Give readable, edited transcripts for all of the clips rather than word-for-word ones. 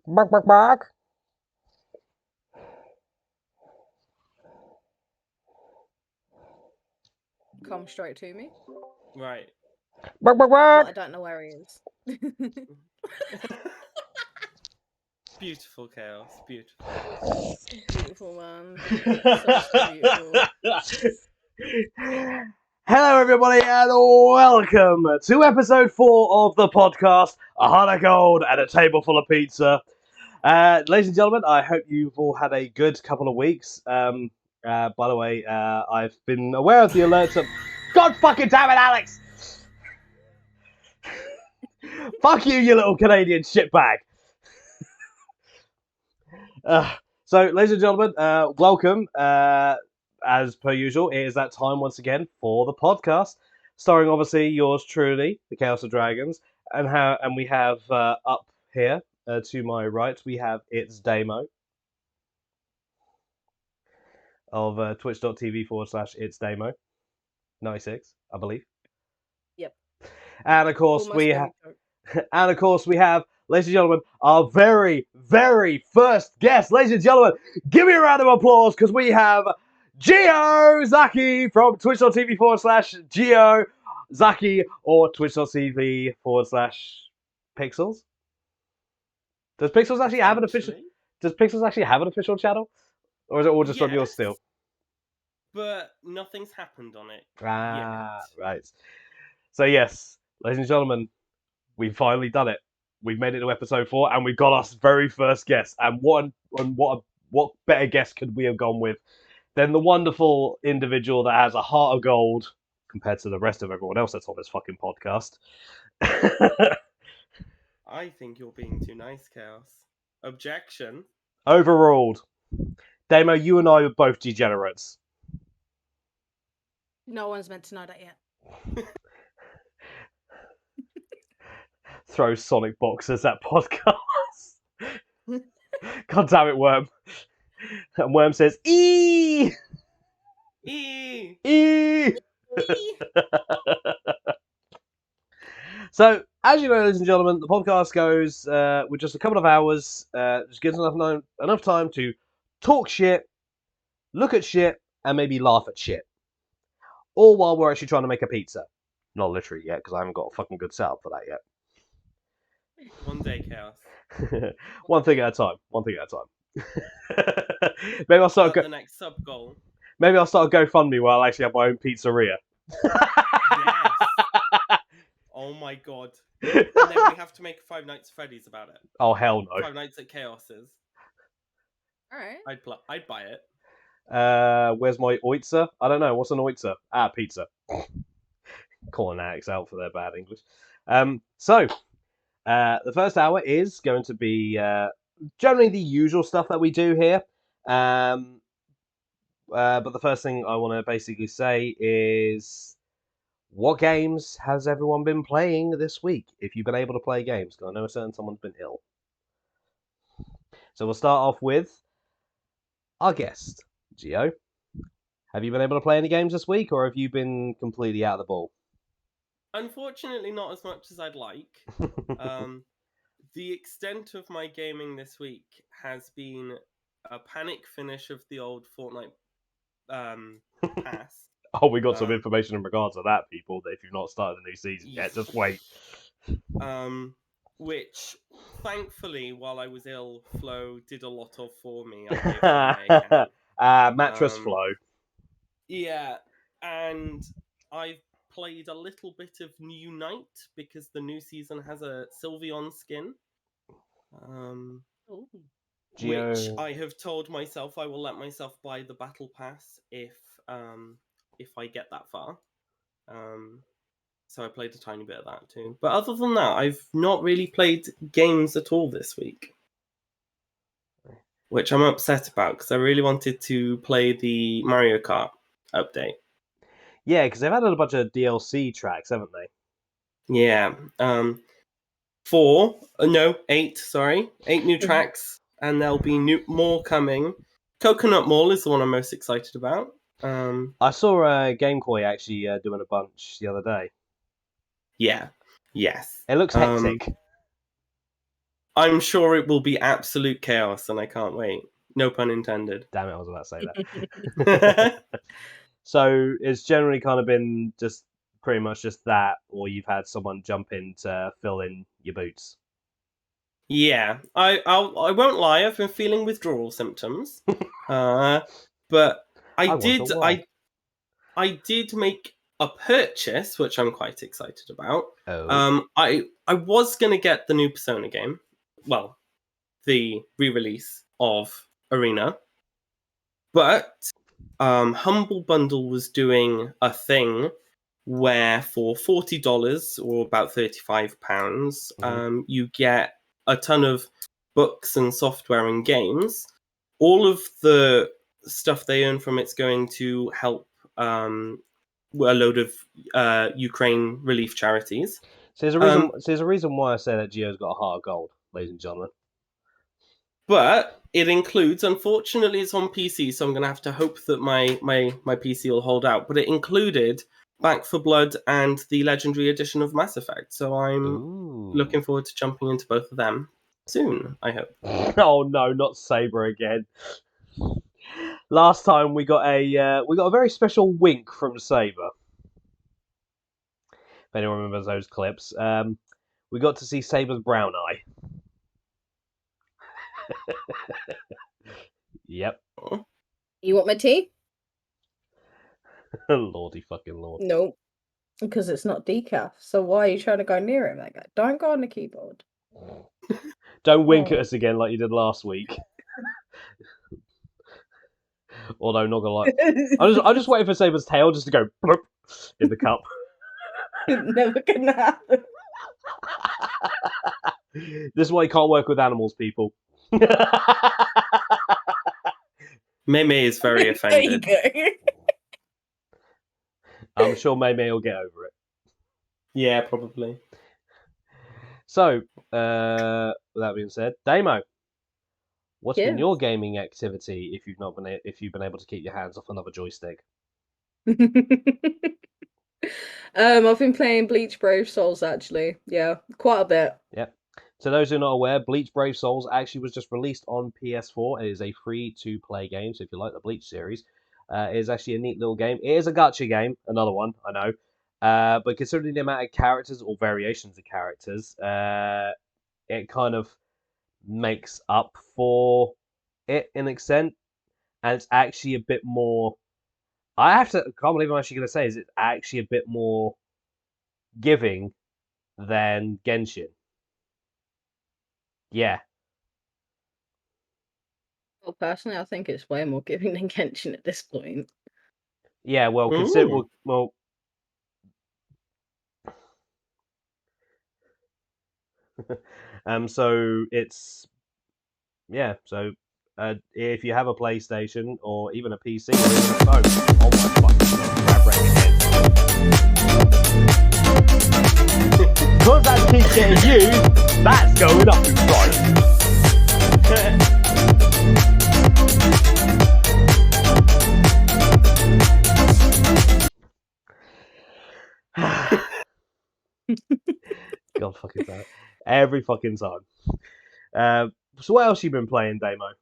Bark, bark, bark. Come straight to me. Right. Bark, bark, But I bark. don't know where he is. Beautiful chaos. Beautiful. Beautiful, man. So beautiful. Hello, everybody, and welcome to episode 4 of the podcast, A Heart of Gold and a Table Full of Pizza. Ladies and gentlemen, I hope you've all had a good couple of weeks. By the way, I've been aware of the alerts of... God fucking damn it, Alex! Fuck you, you little Canadian shitbag! So, ladies and gentlemen, welcome. As per usual, it is that time once again for the podcast, starring obviously yours truly, the Chaos of Dragons, and we have up here to my right we have It's Damo of twitch.tv/It's Damo 96, I believe, Yep. and of course Almost made me choke. and of course we have, ladies and gentlemen, our very, very first guest. Ladies and gentlemen, give me a round of applause because we have Geozaki from twitch.tv/Geozaki or twitch.tv/Pixels. Does Pixels actually have an official? Potentially. Does Pixels actually have an official channel, or is it all just on yours Yes, still? But nothing's happened on it Ah, yet. right. So yes, ladies and gentlemen, we've finally done it. We've made it to episode 4, and we've got our very first guest. And what better guest could we have gone with than the wonderful individual that has a heart of gold compared to the rest of everyone else that's on this fucking podcast. I think you're being too nice, Chaos. Objection. Overruled. Damo, you and I are both degenerates. No one's meant to know that yet. Throw Sonic boxes at podcast. God damn it, Worm. And Worm says, "Eee! Eee! Eee!" So, as you know, ladies and gentlemen, the podcast goes with just a couple of hours. Just gives enough time to talk shit, look at shit, and maybe laugh at shit. All while we're actually trying to make a pizza. Not literally yet, because I haven't got a fucking good setup for that yet. One day, Chaos. One thing at a time. Maybe I'll start. The next sub goal. Maybe I'll start a GoFundMe where I'll actually have my own pizzeria. Yes. Oh my god. And then we have to make Five Nights at Freddy's about it. Oh hell no. Five Nights at Chaos's. Alright. I'd buy it. Where's my oitzer? I don't know. What's an oitzer? Pizza. Calling Alex out for their bad English. So, the first hour is going to be generally the usual stuff that we do here. But the first thing I want to basically say is, what games has everyone been playing this week? If you've been able to play games, because I know a certain someone's been ill. So we'll start off with our guest, Geo. Have you been able to play any games this week, or have you been completely out of the ball? Unfortunately, not as much as I'd like. The extent of my gaming this week has been a panic finish of the old Fortnite pass. Oh, we got some information in regards to that, people. That if you've not started the new season yet, just wait. Which, thankfully, while I was ill, Flo did a lot of for me. I gave Mattress Flow. Yeah, and I've played a little bit of New Night because the new season has a Sylveon skin. Which I have told myself I will let myself buy the battle pass if I get that far. So I played a tiny bit of that too. But other than that, I've not really played games at all this week, which I'm upset about because I really wanted to play the Mario Kart update. Yeah, because they've added a bunch of DLC tracks, haven't they? Yeah. 8 new tracks, and there'll be more coming. Coconut Mall is the one I'm most excited about. I saw Game Koi actually doing a bunch the other day. Yeah. Yes. It looks hectic. I'm sure it will be absolute chaos, and I can't wait. No pun intended. Damn it, I was about to say that. So it's generally kind of been just pretty much just that, or you've had someone jump in to fill in your boots. Yeah, I won't lie. I've been feeling withdrawal symptoms, but I wonder why. I did make a purchase, which I'm quite excited about. Oh. I was gonna get the new Persona game, well, the re-release of Arena, but Humble Bundle was doing a thing where for $40 or about £35, you get a ton of books and software and games. All of the stuff they earn from it's going to help a load of Ukraine relief charities. So there's a reason why I say that Geo's got a heart of gold, ladies and gentlemen. But it includes, unfortunately, it's on PC, so I'm going to have to hope that my PC will hold out. But it included Back for Blood and the Legendary Edition of Mass Effect. So I'm looking forward to jumping into both of them soon, I hope. Oh no, not Saber again. Last time we got a very special wink from Saber. If anyone remembers those clips, we got to see Saber's brown eye. Yep. You want my tea? Lordy fucking lord. Nope. Because it's not decaf. So why are you trying to go near it? Like, don't go on the keyboard. Don't wink at us again like you did last week. Although not gonna lie, I'm just waiting for Saber's tail just to go bloop in the cup. Never gonna happen. This is why you can't work with animals, people. Mei is very offended. There you go. I'm sure Mei will get over it. Yeah, probably. So, with that being said, Damo, what's been your gaming activity if you've been able to keep your hands off another joystick? I've been playing Bleach Brave Souls actually. Yeah, quite a bit. Yep. To those who are not aware, Bleach Brave Souls actually was just released on PS4. It is a free-to-play game, so if you like the Bleach series, it is actually a neat little game. It is a gacha game, another one, I know. But considering the amount of characters or variations of characters, it kind of makes up for it in an extent, and it's actually a bit more. I can't believe I'm actually going to say it's actually a bit more giving than Genshin. Yeah. Well, personally, I think it's way more giving than Genshin at this point. Yeah, well, so it's so if you have a PlayStation or even a PC or even a phone, oh my fucking god, grab because that keeps getting used, that's going up in price. God fucking damn it. Every fucking time. So what else you been playing, Damo?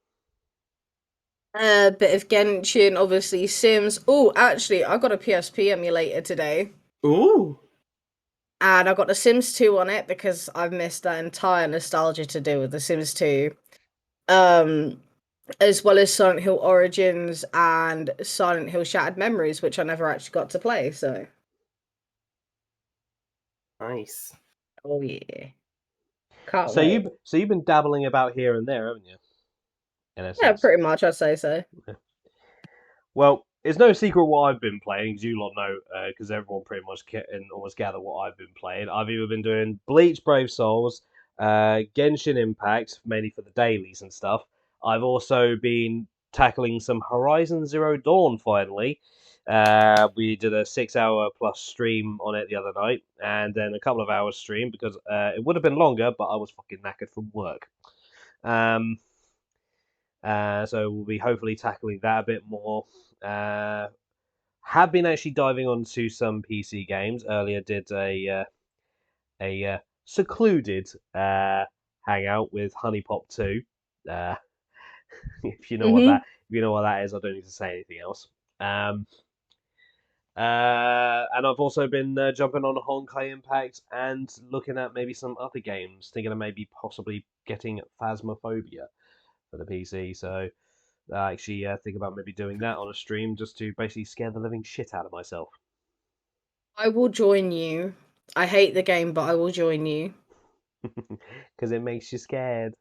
A bit of Genshin, obviously Sims. Oh, actually, I got a PSP emulator today. Ooh. And I got The Sims 2 on it because I've missed that entire nostalgia to do with The Sims 2. As well as Silent Hill Origins and Silent Hill Shattered Memories, which I never actually got to play, so. Nice. Oh yeah. Can't wait. You've been dabbling about here and there, haven't you? In essence. Yeah, pretty much, I'd say so. Yeah. Well, it's no secret what I've been playing, because you lot know, because everyone pretty much can almost gather what I've been playing. I've either been doing Bleach Brave Souls, Genshin Impact, mainly for the dailies and stuff. I've also been tackling some Horizon Zero Dawn, finally. We did a 6-hour plus stream on it the other night, and then a couple of hours stream, because it would have been longer, but I was fucking knackered from work. So we'll be hopefully tackling that a bit more. Have been actually diving onto some PC games. Earlier did a secluded hang out with Honeypop 2. If you know what that is, I don't need to say anything else. And I've also been jumping on Honkai Impact and looking at maybe some other games, thinking of maybe possibly getting Phasmophobia for the PC. So I actually think about maybe doing that on a stream just to basically scare the living shit out of myself. I will join you. I hate the game, but I will join you. Because it makes you scared.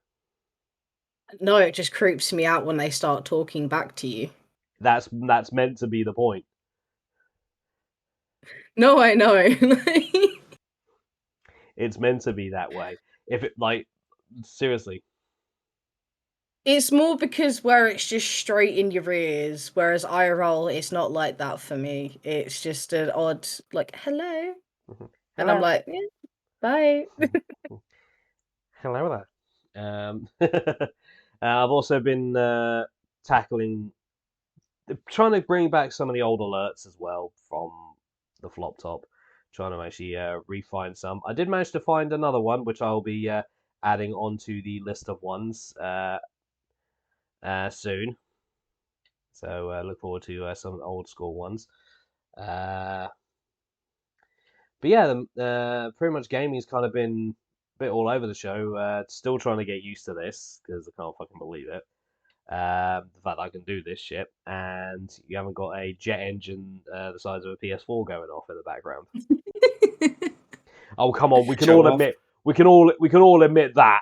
No, it just creeps me out when they start talking back to you. That's meant to be the point. No, I know. It's meant to be that way. If it seriously. It's more because where it's just straight in your ears, whereas IRL, it's not like that for me. It's just an odd, like, hello. And I'm like, yeah, bye. Hello there. I've also been trying to bring back some of the old alerts as well from the flop top. Trying to actually refine some. I did manage to find another one, which I'll be adding onto the list of ones soon. So look forward to some old school ones. But yeah, pretty much gaming's kind of been a bit all over the show. Still trying to get used to this because I can't fucking believe it. The fact that I can do this shit, and you haven't got a jet engine the size of a PS4 going off in the background. Oh come on, we can all admit that.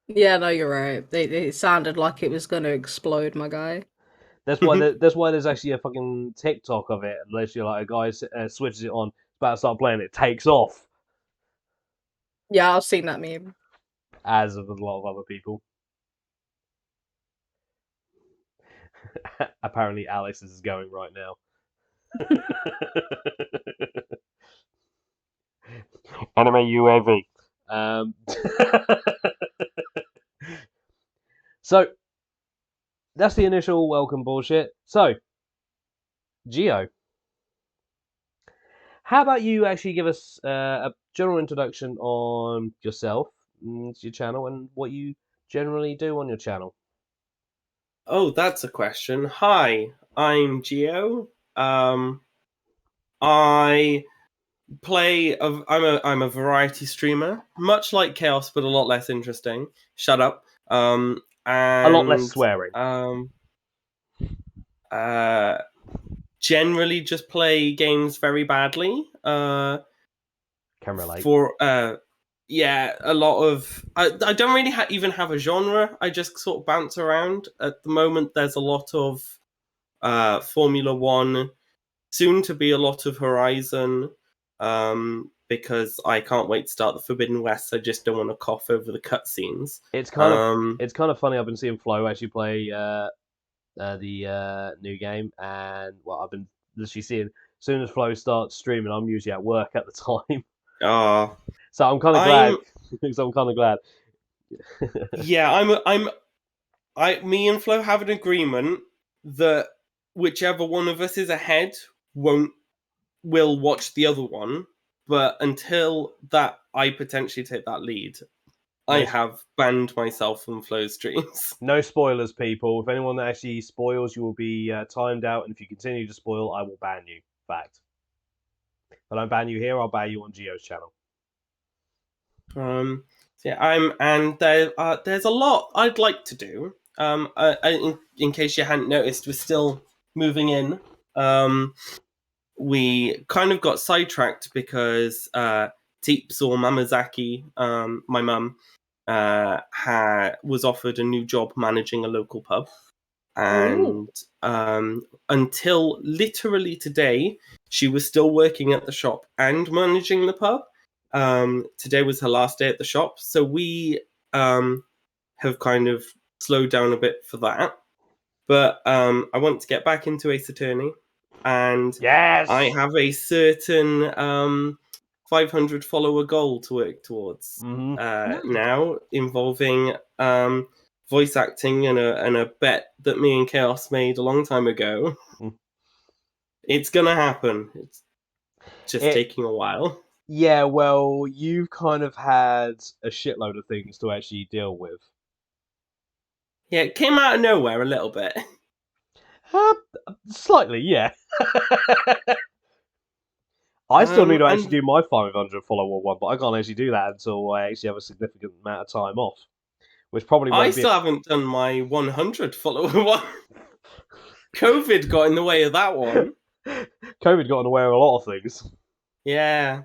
Yeah, no, you're right. It sounded like it was going to explode, my guy. That's why there's actually a fucking TikTok of it. Unless you're like a guy switches it on, about to start playing, it takes off. Yeah, I've seen that meme. As of a lot of other people. Apparently, Alex is going right now. Anime UAV. So that's the initial welcome bullshit. So, Geo, how about you actually give us a general introduction on yourself, your channel, and what you generally do on your channel? Oh, that's a question. Hi, I'm Geo. I play. I'm a variety streamer, much like Chaos, but a lot less interesting. Shut up. And A lot less swearing. Generally just play games very badly. Can relate. Yeah, a lot of. I don't really even have a genre. I just sort of bounce around. At the moment, there's a lot of Formula One, soon to be a lot of Horizon, because I can't wait to start the Forbidden West. I just don't want to cough over the cutscenes. It's kind of funny. I've been seeing Flo actually play the new game, and well, I've been literally seeing. As soon as Flo starts streaming, I'm usually at work at the time. So I'm kind of glad. So I'm kind of glad. Yeah, me and Flo have an agreement that whichever one of us is ahead will watch the other one, but until that I potentially take that lead, I have banned myself from Flow streams. No spoilers, people. If anyone actually spoils, you will be timed out, and if you continue to spoil, I will ban you. Fact. If I don't ban you here, I'll ban you on Geo's channel. There's a lot I'd like to do. In case you hadn't noticed, we're still moving in. We kind of got sidetracked because Teeps or Mamazaki, my mum, was offered a new job managing a local pub. And until literally today, she was still working at the shop and managing the pub. Today was her last day at the shop, so we have kind of slowed down a bit for that. But I want to get back into Ace Attorney, and yes! I have a certain 500 follower goal to work towards now, involving voice acting and a bet that me and Chaos made a long time ago. It's gonna happen. It's just taking a while. Yeah, well, you've kind of had a shitload of things to actually deal with. Yeah, it came out of nowhere a little bit. Slightly, yeah. I still need to actually do my 500 follower one, but I can't actually do that until I actually have a significant amount of time off, which probably won't I be. still haven't done my 100 follower one. COVID got in the way of that one. COVID got in the way of a lot of things. Yeah.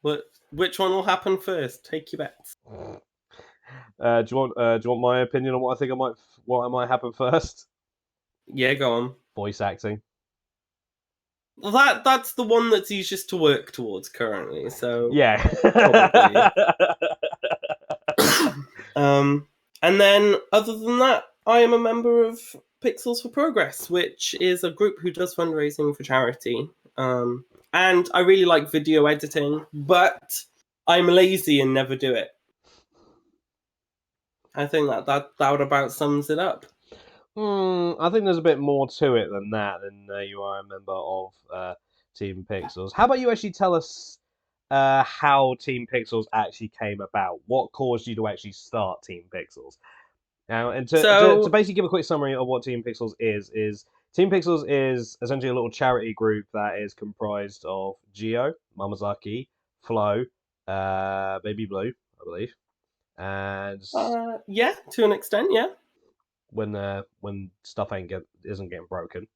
But which one will happen first? Take your bets. Do you want my opinion on what might happen first? Yeah, go on. Voice acting. That's the one that's easiest to work towards currently. So Yeah. probably. And then other than that, I am a member of Pixels for Progress, which is a group who does fundraising for charity. And I really like video editing, but I'm lazy and never do it. I think that about sums it up. I think there's a bit more to it than that. Than you are a member of Team Pixels. How about you actually tell us how Team Pixels actually came about? What caused you to actually start Team Pixels? Now, and to basically give a quick summary of what Team Pixels is Team Pixels is essentially a little charity group that is comprised of Geo, Mamazaki, Flo, Baby Blue, I believe, and yeah, to an extent, yeah. When stuff isn't getting broken,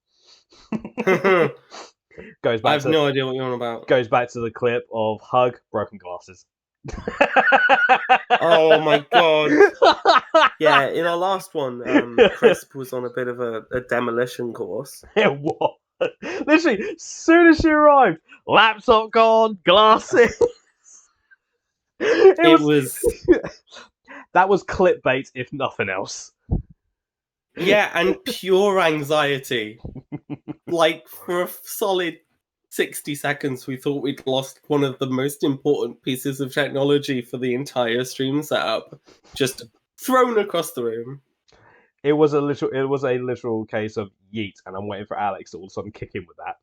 goes back. I have no idea what you're on about. Goes back to the clip of Hug broken glasses. Oh my god! Yeah, in our last one, Crisp was on a bit of a demolition course. It was literally as soon as she arrived, laptop gone, glasses. It was that was clickbait, if nothing else. Yeah, and pure anxiety. Like, for a solid 60 seconds, we thought we'd lost one of the most important pieces of technology for the entire stream setup, just thrown across the room. It was a literal case of yeet, and I'm waiting for Alex to all of a sudden kick in with that.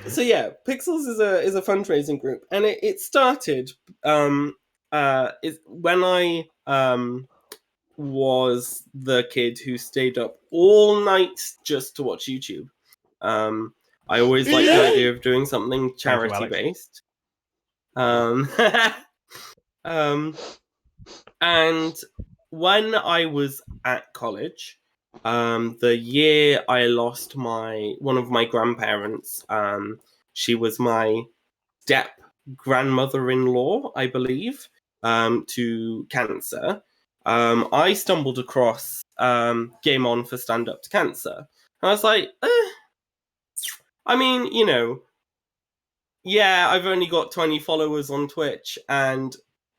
So yeah, Pixels is a fundraising group, and it started when I was the kid who stayed up all night just to watch YouTube. I always liked the idea of doing something charity based. And when I was at college, the year I lost one of my grandparents, she was my step grandmother-in-law, I believe, to cancer. I stumbled across Game On for Stand Up to Cancer. And I was like, I mean, yeah, I've only got 20 followers on Twitch, and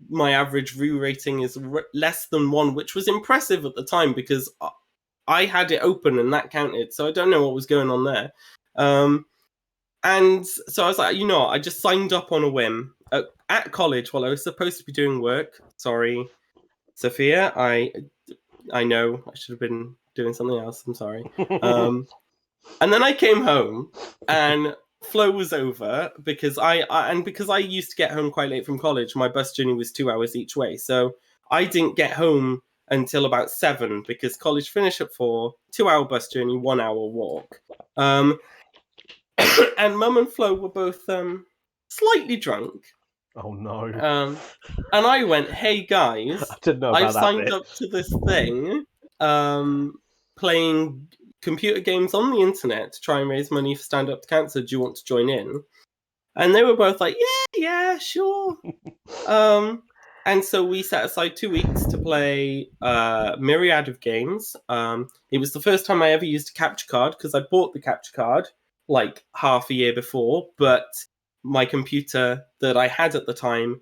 my average view rating is less than 1, which was impressive at the time because I had it open and that counted, so I don't know what was going on there. And so I was like, I just signed up on a whim at college while I was supposed to be doing work. Sorry, Sophia, I know I should have been doing something else. I'm sorry. And then I came home and Flo was over because I used to get home quite late from college. My bus journey was 2 hours each way, so I didn't get home until about 7 because college finished at 4. 2-hour bus journey, 1 hour walk. And Mum and Flo were both slightly drunk. Oh no. And I went, hey guys, I didn't know about I've signed up to this thing, playing computer games on the internet to try and raise money for Stand Up to Cancer. Do you want to join in? And they were both like, yeah, sure. And so we set aside 2 weeks to play a myriad of games. It was the first time I ever used a capture card because I bought the capture card like half a year before, but my computer that I had at the time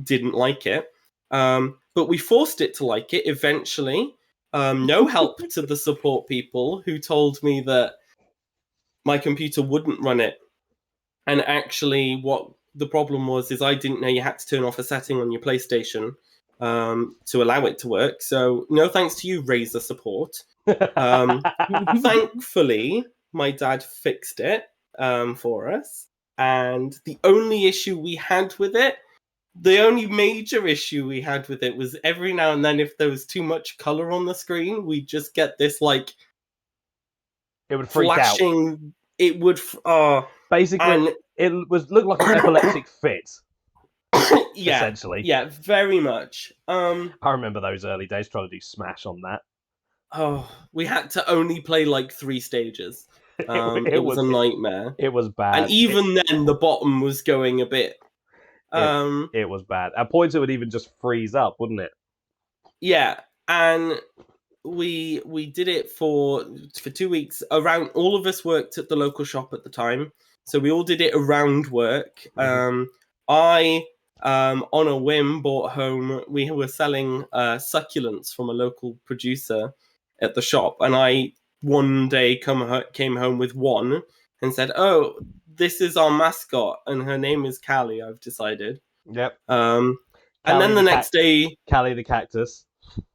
didn't like it. But we forced it to like it eventually. No help to the support people who told me that my computer wouldn't run it. And actually what the problem was is I didn't know you had to turn off a setting on your PlayStation to allow it to work. So no thanks to you, Razer support. Thankfully, my dad fixed it for us. And the only issue we had with it, the only major issue we had with it was every now and then, if there was too much color on the screen, we'd just get this like It would freak flashing. out. It would. Basically, and it looked like an epileptic fit. yeah, essentially. Yeah, very much. I remember those early days trying to do Smash on that. Oh, we had to only play like 3 stages. It was a nightmare. It was bad. And even then, the bottom was going a bit. It was bad. At points, it would even just freeze up, wouldn't it? Yeah, and we did it for 2 weeks. Around, all of us worked at the local shop at the time, so we all did it around work. I on a whim bought home. We were selling succulents from a local producer at the shop, and I one day came home with one and said, "Oh, this is our mascot, and her name is Callie. I've decided." Yep. And then the next day, Callie the cactus.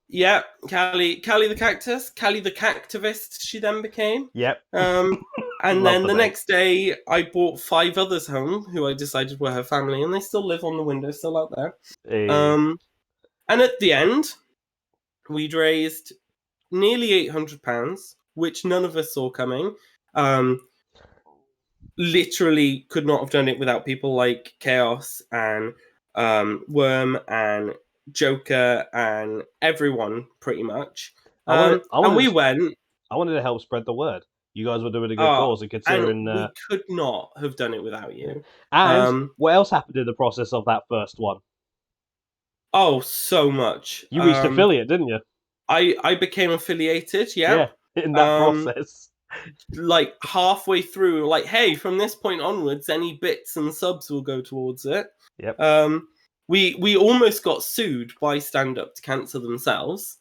Yeah, Callie the cactus, Callie the cactivist. She then became. Yep. And then the next day, I bought 5 others home, who I decided were her family, and they still live on the windowsill out there. Hey. And at the end, we'd raised nearly £800, which none of us saw coming. Literally could not have done it without people like Chaos and Worm and Joker and everyone, pretty much. And we went. I wanted to help spread the word. You guys were doing a good cause, and considering we could not have done it without you. And what else happened in the process of that first one? Oh, so much. You reached affiliate, didn't you? I became affiliated. Yeah, in that process. Like halfway through, like, hey, from this point onwards, any bits and subs will go towards it. Yep. We almost got sued by Stand Up to Cancer themselves,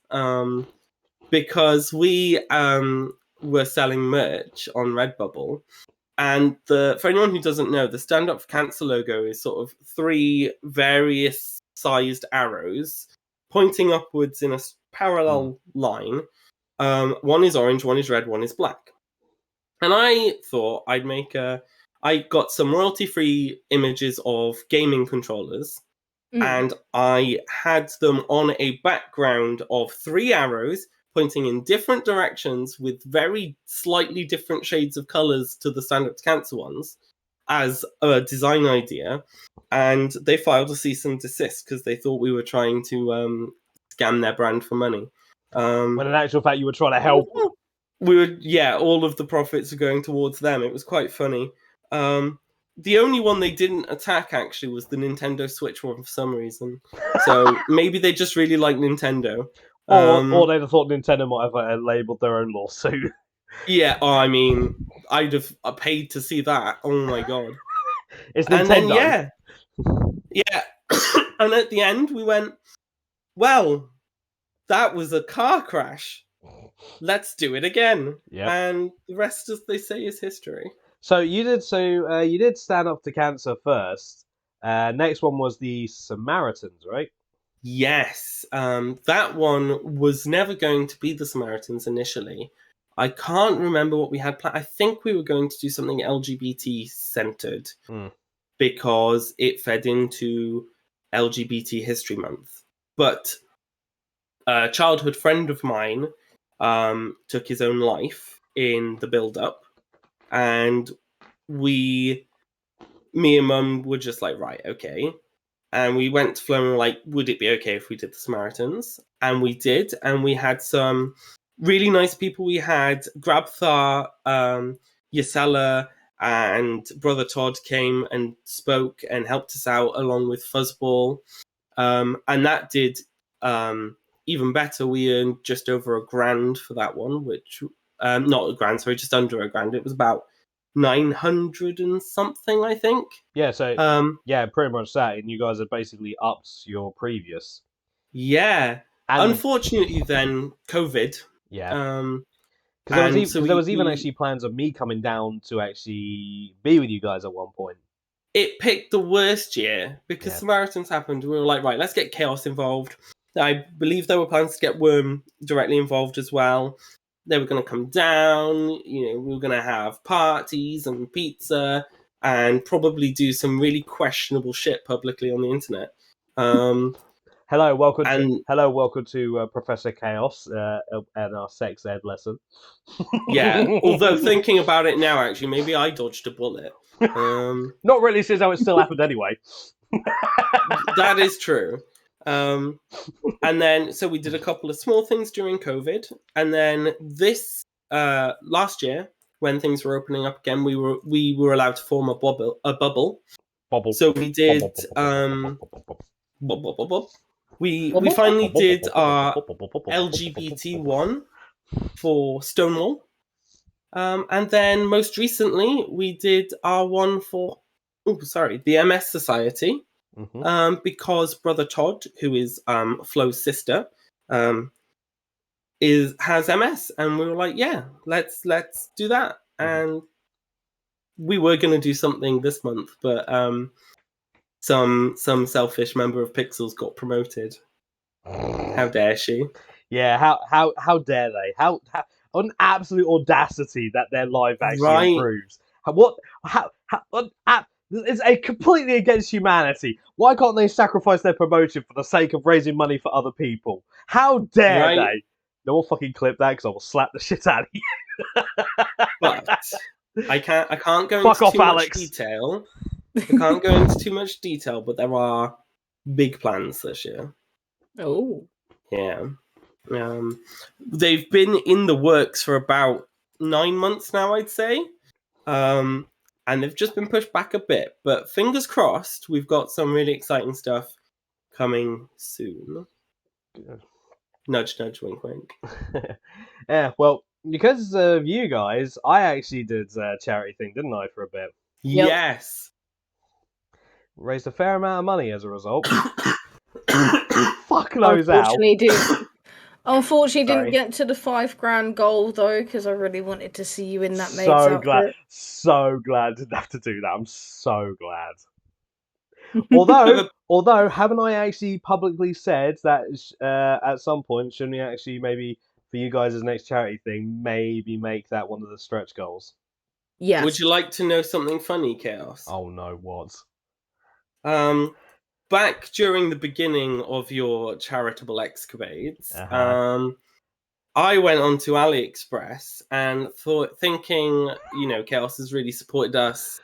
because we were selling merch on Redbubble, and for anyone who doesn't know, the Stand Up for Cancer logo is sort of 3 various sized arrows pointing upwards in a parallel line. One is orange, one is red, one is black. And I thought I'd make I got some royalty-free images of gaming controllers, and I had them on a background of 3 arrows pointing in different directions with very slightly different shades of colours to the Stand Up to Cancer ones as a design idea. And they filed a cease and desist because they thought we were trying to scam their brand for money. When in actual fact you were trying to help. All of the profits are going towards them. It was quite funny. The only one they didn't attack, actually, was the Nintendo Switch one for some reason. So maybe they just really like Nintendo. Or they'd have thought Nintendo might have labelled their own lawsuit. Yeah, I mean, I'd have paid to see that. Oh my god. It's Nintendo. And then, yeah. And at the end, we went, well, that was a car crash. Let's do it again. Yep. And the rest, as they say, is history. So you did Stand Up to Cancer first. Next one was the Samaritans, right? Yes. That one was never going to be the Samaritans initially. I can't remember what we had planned. I think we were going to do something LGBT centered because it fed into LGBT History Month. But a childhood friend of mine took his own life in the build-up, and me and Mum were just like, right, okay. And we went to Flo and were like, would it be okay if we did the Samaritans? And we did, and we had some really nice people. We had Grabthar, Yasella, and Brother Todd came and spoke and helped us out, along with Fuzzball. And that did even better. We earned just over $1,000 for that one, which not $1,000, sorry, just under $1,000. It was about 900 and something, I think. Yeah, so pretty much that, and you guys had basically upped your previous. Yeah. And unfortunately, then COVID. Yeah. Because there was even actually plans of me coming down to actually be with you guys at one point. It picked the worst year because Samaritans happened. We were like, right, let's get Chaos involved. I believe there were plans to get Worm directly involved as well. they were going to come down. We were going to have parties and pizza and probably do some really questionable shit publicly on the internet. Hello, welcome to Professor Chaos and our sex ed lesson. Yeah, although thinking about it now, actually, maybe I dodged a bullet. Not really, since how it still happened anyway. That is true. And then, so we did a couple of small things during COVID, and then this last year, when things were opening up again, we were allowed to form a bubble. So we did. We finally did our LGBT one for Stonewall, and then most recently we did our one for the MS Society. Because Brother Todd, who is Flo's sister, has MS, and we were like, yeah, let's do that. And we were going to do something this month, but some selfish member of Pixels got promoted. How dare she? Yeah, how dare they? How an absolute audacity that their life actually improves. It's completely against humanity. Why can't they sacrifice their promotion for the sake of raising money for other people? How dare they? No one fucking clip that because I will slap the shit out of you. But I can't go into too much detail. I can't go into too much detail, but there are big plans this year. Oh. Yeah. They've been in the works for about 9 months now, I'd say. And they've just been pushed back a bit. But fingers crossed, we've got some really exciting stuff coming soon. Nudge, nudge, wink, wink. Yeah, well, because of you guys, I actually did a charity thing, didn't I, for a bit? Yep. Yes. Raised a fair amount of money as a result. Fuck knows how. Unfortunately, didn't get to the $5,000 goal though, because I really wanted to see you in that maid's outfit. So glad to have to do that. I'm so glad. Although, haven't I actually publicly said that at some point, shouldn't we actually maybe for you guys' next charity thing, maybe make that one of the stretch goals? Yes. Would you like to know something funny, Chaos? Oh no, what? Back during the beginning of your charitable escapades, I went onto AliExpress and thinking, Chaos has really supported us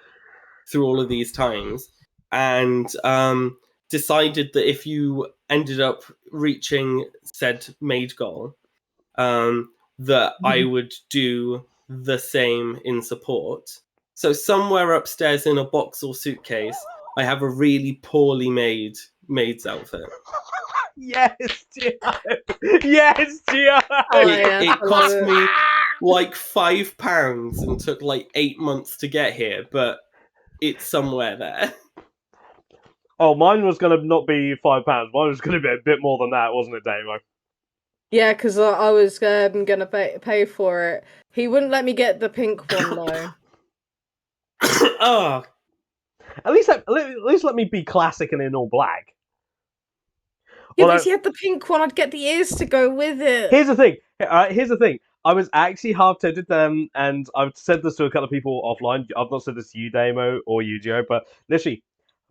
through all of these times, and decided that if you ended up reaching said maid goal, that I would do the same in support. So somewhere upstairs in a box or suitcase, I have a really poorly made maid's outfit. Yes, Gio! Yes, Gio! It cost me like £5 and took like 8 months to get here, but it's somewhere there. Oh, mine was going to not be £5. Mine was going to be a bit more than that, wasn't it, Damo? Yeah, because I was going to pay for it. He wouldn't let me get the pink one, though. Oh. At least let me be classic and in all black. Yeah, but if you had the pink one, I'd get the ears to go with it. Here's the thing. I was actually half tempted, and I've said this to a couple of people offline. I've not said this to you, Damo, or you, Gio, but literally,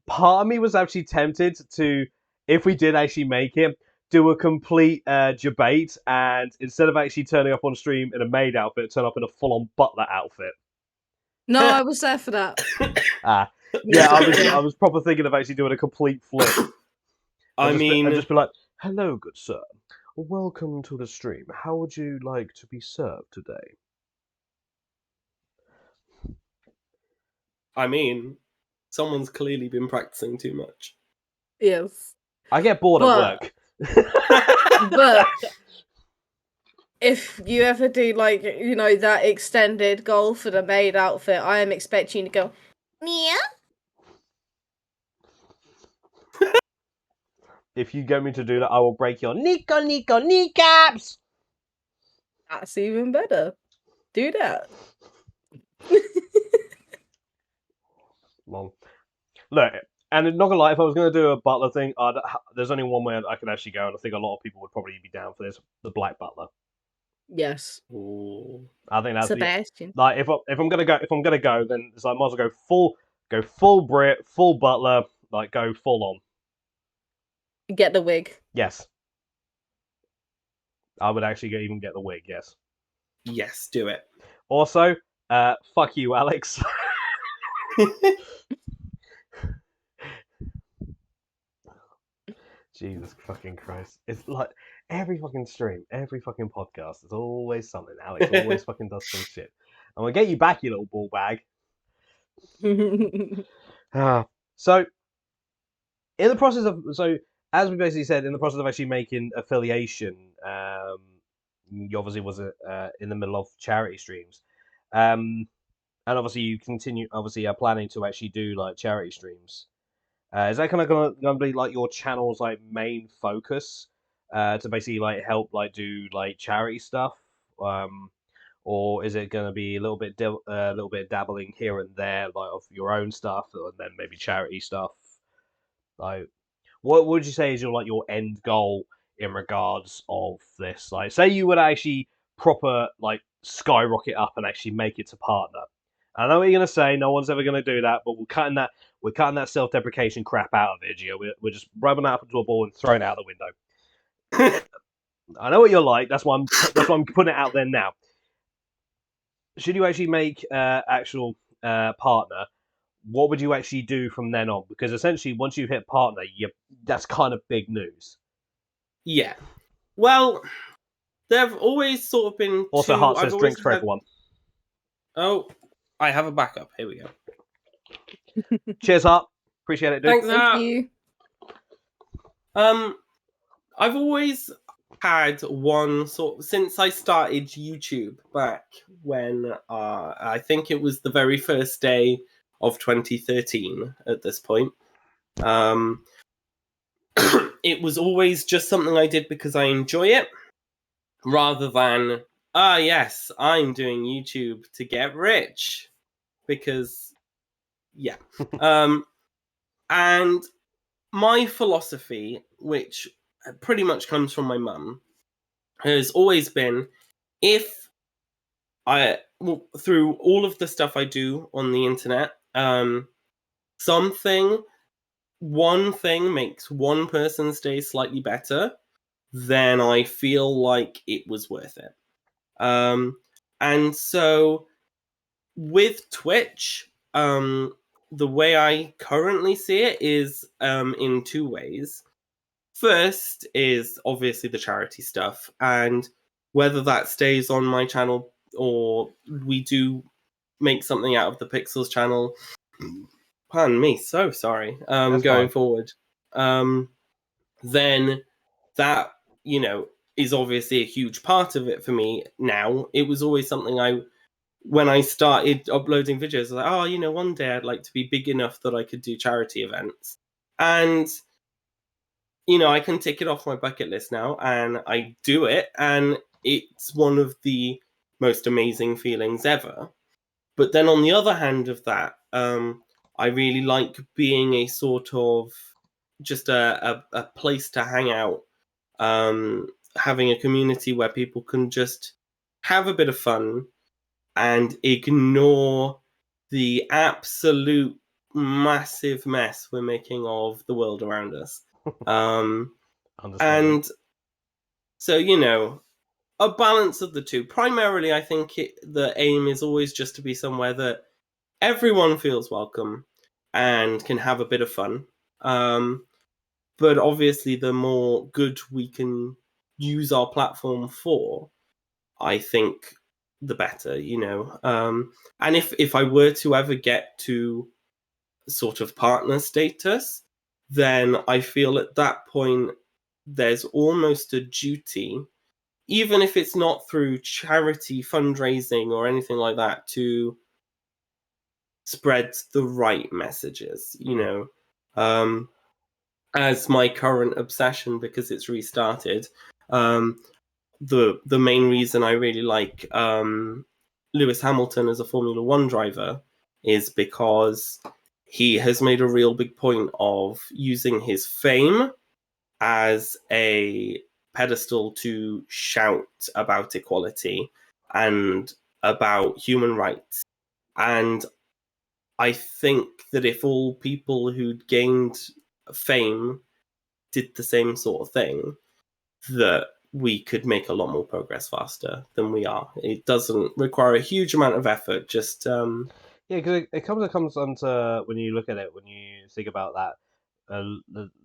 part of me was actually tempted to, if we did actually make it, do a complete debate, and instead of actually turning up on stream in a maid outfit, turn up in a full-on butler outfit. No, I was there for that. Yeah, I was proper thinking of actually doing a complete flip. And just be like, hello, good sir. Welcome to the stream. How would you like to be served today? I mean, someone's clearly been practicing too much. Yes. I get bored at work. But if you ever do, like, that extended goal for the maid outfit, I am expecting you to go, Mia? If you get me to do that, I will break your kneecaps! That's even better. Do that. Long. Look, and not gonna lie, if I was gonna do a butler thing, there's only one way I could actually go, and I think a lot of people would probably be down for this: the black butler. Yes. Ooh. I think that's Sebastian. like if I'm gonna go, then it's like I might as well go full Brit, full Butler, like go full on. Get the wig. Yes, I would actually even get the wig. Yes. Yes, do it. Also, fuck you, Alex. Jesus fucking Christ! It's like every fucking stream, every fucking podcast. There's always something. Alex always fucking does some shit. I'm gonna get you back, you little ball bag. So in the process of as we basically said, in the process of actually making affiliation, you obviously was in the middle of charity streams, and obviously you continue obviously are planning to actually do like charity streams. Is that kind of gonna be like your channel's like main focus, to basically like help like do like charity stuff, or is it gonna be a little bit dabbling here and there like of your own stuff and then maybe charity stuff? Like, what would you say is your end goal in regards of this? Like, say you would actually proper like skyrocket up and actually make it to partner. I know what you're gonna say. No one's ever gonna do that, but we're cutting that self-deprecation crap out of it, Gio. We're just rubbing it up into a ball and throwing it out the window. I know what you're like. That's why I'm putting it out there now. Should you actually make actual partner? What would you actually do from then on? Because essentially, once you hit partner, that's kind of big news. Yeah. Well, there have always sort of been Also, two. Hart I've says always drinks for had... everyone. Oh, I have a backup. Here we go. Cheers, Hart. Appreciate it, dude. Thanks, Thank Hart. you. I've always had one sort since I started YouTube back when I think it was the very first day of 2013 at this point. It was always just something I did because I enjoy it, rather than, yes, I'm doing YouTube to get rich. Because, yeah. And my philosophy, which pretty much comes from my mum, has always been, if through all of the stuff I do on the internet, one thing makes one person's day slightly better, then I feel like it was worth it. And so with Twitch, the way I currently see it is in two ways. First is obviously the charity stuff, and whether that stays on my channel or we do make something out of the Pixels channel, pardon me, so sorry, going fine. forward, then that, is obviously a huge part of it for me now. It was always something when I started uploading videos, I was like, one day I'd like to be big enough that I could do charity events. And I can tick it off my bucket list now, and I do it, and it's one of the most amazing feelings ever. But then on the other hand of that, I really like being a sort of just a place to hang out, having a community where people can just have a bit of fun and ignore the absolute massive mess we're making of the world around us. And so, a balance of the two. Primarily, I think the aim is always just to be somewhere that everyone feels welcome and can have a bit of fun. But obviously, the more good we can use our platform for, I think the better, and if I were to ever get to sort of partner status, then I feel at that point there's almost a duty, even if it's not through charity fundraising or anything like that, to spread the right messages, as my current obsession, because it's restarted. The main reason I really like Lewis Hamilton as a Formula One driver is because he has made a real big point of using his fame as a pedestal to shout about equality and about human rights. And I think that if all people who'd gained fame did the same sort of thing, that we could make a lot more progress faster than we are. It doesn't require a huge amount of effort, just Yeah, because it comes down to when you look at it, when you think about that,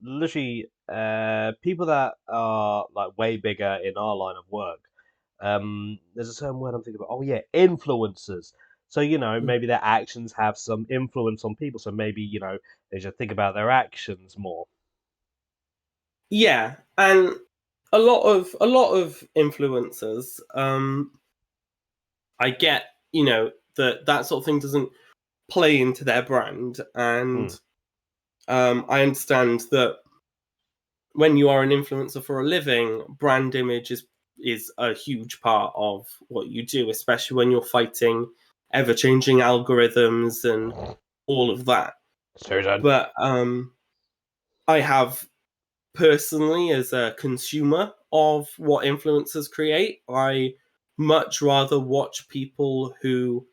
literally, people that are like way bigger in our line of work. There's a certain word I'm thinking about. Oh yeah, influencers. So maybe their actions have some influence on people. So maybe they should think about their actions more. yeah, and a lot of influencers. I get that sort of thing doesn't play into their brand, and I understand that when you are an influencer for a living, brand image is a huge part of what you do, especially when you're fighting ever-changing algorithms and all of that. Susan. But I have personally, as a consumer of what influencers create, I much rather watch people who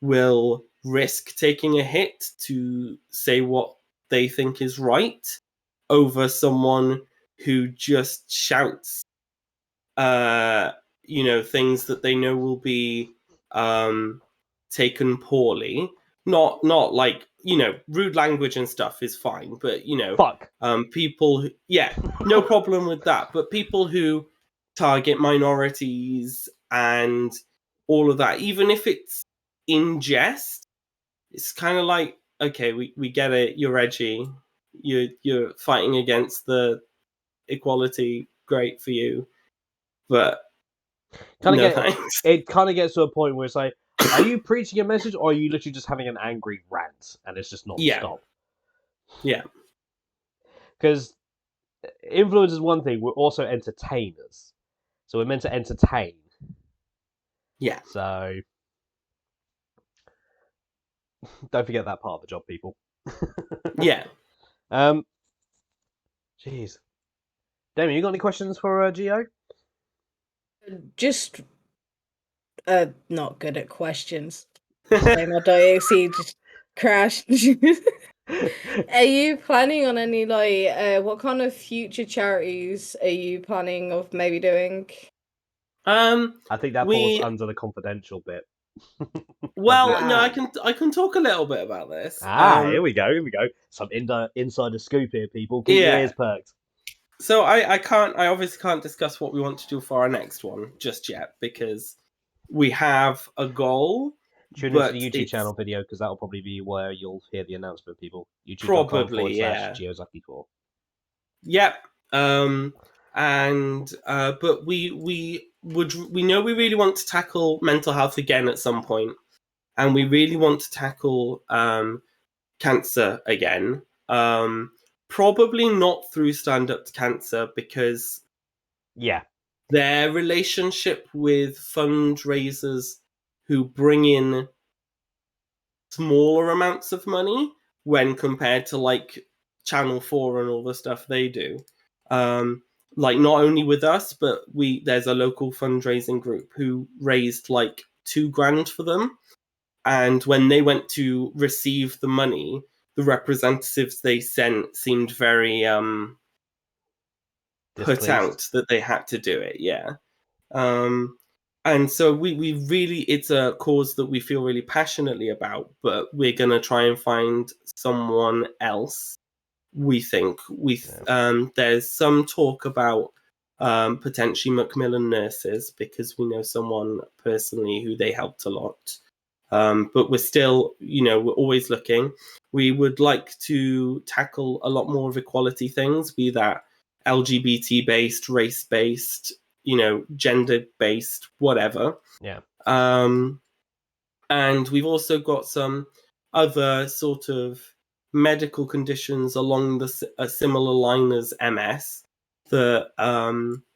will risk taking a hit to say what they think is right over someone who just shouts things that they know will be taken poorly. Not like rude language and stuff is fine, but Fuck. people no problem with that, but people who target minorities and all of that, even if it's in jest, it's kind of like, okay, we get it, you're edgy, you're fighting against the equality, great for you, but no thanks. It kind of gets to a point where it's like, are you preaching a message, or are you literally just having an angry rant and it's just non-stop? Yeah. Because influence is one thing, we're also entertainers, so we're meant to entertain. Yeah. So don't forget that part of the job, people. Yeah. Jeez. Damien, you got any questions for Geo? Just not good at questions. My .exe just crashed. Are you planning on any what kind of future charities are you planning of maybe doing? I think that falls under the confidential bit. Well, no, I can talk a little bit about this. Here we go. Some insider scoop here, people. Keep your ears perked. So I obviously can't discuss what we want to do for our next one just yet, because we have a goal. Tune into the YouTube channel video, because that'll probably be where you'll hear the announcement, people. YouTube.com/Geozaki4. Yep. But we know we really want to tackle mental health again at some point, and we really want to tackle cancer again. Probably not through Stand Up to Cancer, because their relationship with fundraisers who bring in smaller amounts of money when compared to like Channel 4 and all the stuff they do. Like not only with us, but there's a local fundraising group who raised like $2,000 for them. And when they went to receive the money, the representatives they sent seemed very put out that they had to do it. Yeah. And so we really, it's a cause that we feel really passionately about, but we're going to try and find someone else. We think there's some talk about potentially Macmillan Nurses, because we know someone personally who they helped a lot. But we're still, we're always looking. We would like to tackle a lot more of equality things, be that LGBT-based, race-based, gender-based, whatever. Yeah. And we've also got some other sort of medical conditions along a similar line as MS that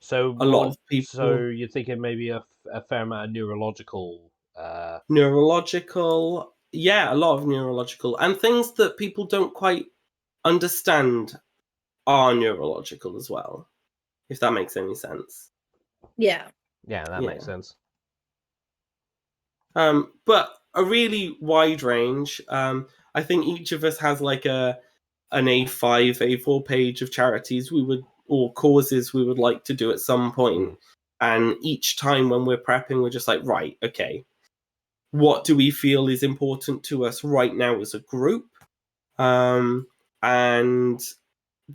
so a lot of people. So you're thinking maybe a fair amount of neurological. Neurological, a lot of neurological, and things that people don't quite understand are neurological as well. if that makes any sense. Yeah. Yeah, that makes sense. But a really wide range. I think each of us has like an A5, A4 page of charities or causes we would like to do at some point. And each time when we're prepping, we're just like, right, okay, what do we feel is important to us right now as a group? And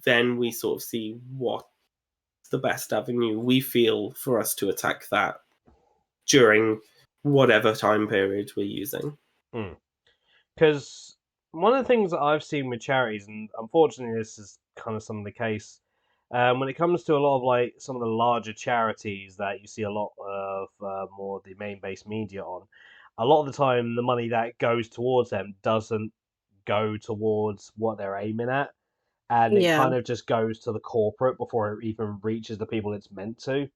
then we sort of see what's the best avenue we feel for us to attack that during whatever time period we're using. Because one of the things that I've seen with charities, and unfortunately this is kind of some of the case, when it comes to a lot of like some of the larger charities that you see a lot of more the main base media on, a lot of the time the money that goes towards them doesn't go towards what they're aiming at, and it kind of just goes to the corporate before it even reaches the people it's meant to.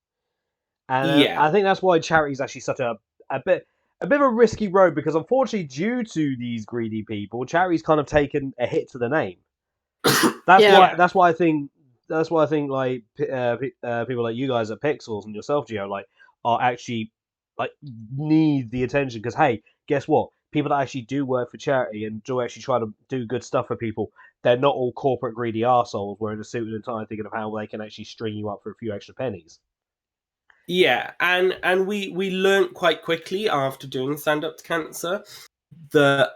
And I think that's why charity is actually such a bit of a risky road, because unfortunately, due to these greedy people, charity's kind of taken a hit to the name. That's why I think like people like you guys at Pixels and yourself, Geo, like are actually like need the attention, because hey, guess what? People that actually do work for charity and do actually try to do good stuff for people, they're not all corporate greedy arseholes wearing a suit and tie thinking of how they can actually string you up for a few extra pennies. Yeah, and we learned quite quickly after doing Stand Up to Cancer that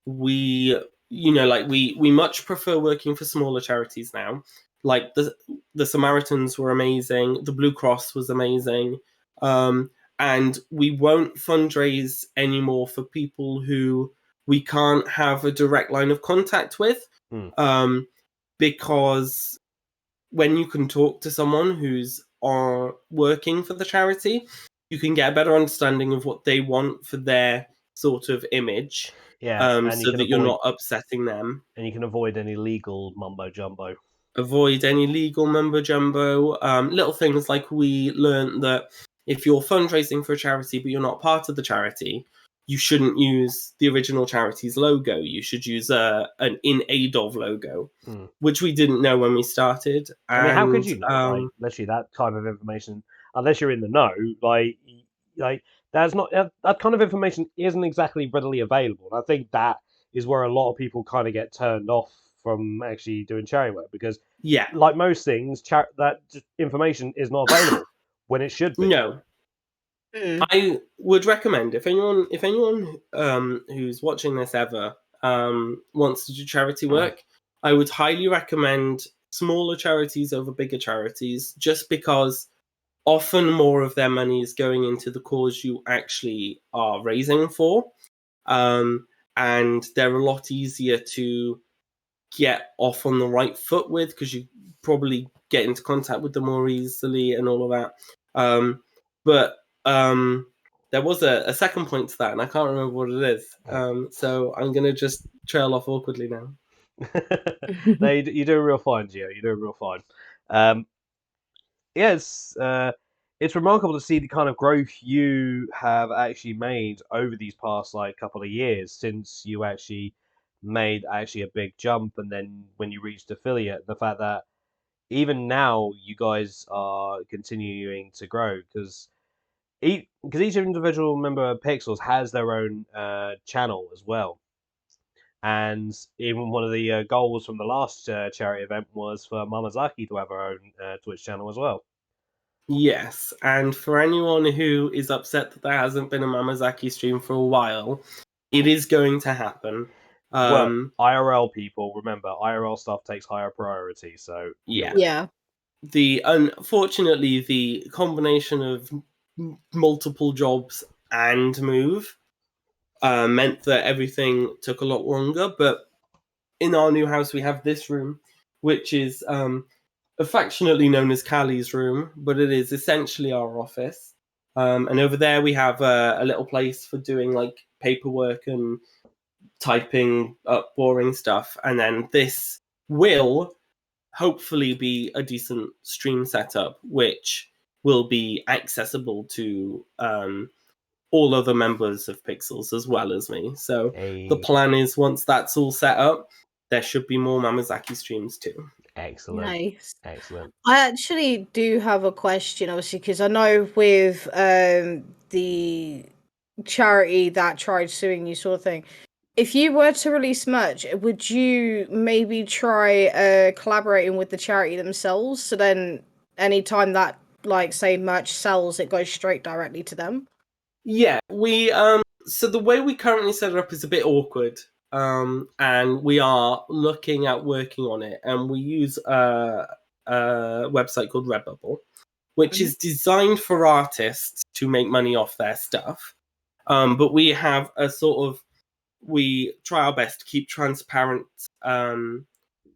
we we much prefer working for smaller charities now. Like the Samaritans were amazing, the Blue Cross was amazing, and we won't fundraise anymore for people who we can't have a direct line of contact with, because when you can talk to someone who's working for the charity, you can get a better understanding of what they want for their sort of image, so that you're not upsetting them. And you can avoid any legal mumbo jumbo. Avoid any legal mumbo jumbo. Little things like we learned that if you're fundraising for a charity but you're not part of the charity, you shouldn't use the original charity's logo. You should use an in aid of logo, which we didn't know when we started. And, I mean, how could you know? Like, literally, that type of information, unless you're in the know, like that's not that kind of information isn't exactly readily available. And I think that is where a lot of people kind of get turned off from actually doing charity work, because like most things, that information is not available when it should be. No. I would recommend if anyone who's watching this ever wants to do charity work, I would highly recommend smaller charities over bigger charities, just because often more of their money is going into the cause you actually are raising for, and they're a lot easier to get off on the right foot with, because you probably get into contact with them more easily and all of that. But there was a second point to that, and I can't remember what it is. So I'm going to just trail off awkwardly now. No, you're doing real fine, Gio. You're doing real fine. Yes, it's remarkable to see the kind of growth you have actually made over these past like couple of years, since you actually made actually a big jump, and then when you reached affiliate, the fact that even now you guys are continuing to grow, because each individual member of Pixels has their own channel as well. And even one of the goals from the last charity event was for Mamazaki to have her own Twitch channel as well. Yes, and for anyone who is upset that there hasn't been a Mamazaki stream for a while, it is going to happen. Well, IRL people, remember, IRL stuff takes higher priority, so yeah. Unfortunately, the combination of multiple jobs and move meant that everything took a lot longer. But in our new house, we have this room, which is affectionately known as Callie's room, but it is essentially our office. And over there, we have a little place for doing like paperwork and typing up boring stuff. And then this will hopefully be a decent stream setup, which will be accessible to all other members of Pixels as well as me. So the plan is, once that's all set up, there should be more Mamazaki streams too. Excellent. Nice. Excellent. I actually do have a question, obviously, because I know with the charity that tried suing you, sort of thing. If you were to release merch, would you maybe try collaborating with the charity themselves? So then, anytime that, like, say, merch sells, it goes straight directly to them. Yeah, we so the way we currently set it up is a bit awkward. And we are looking at working on it, and we use a website called Redbubble, which is designed for artists to make money off their stuff. But we have we try our best to keep transparent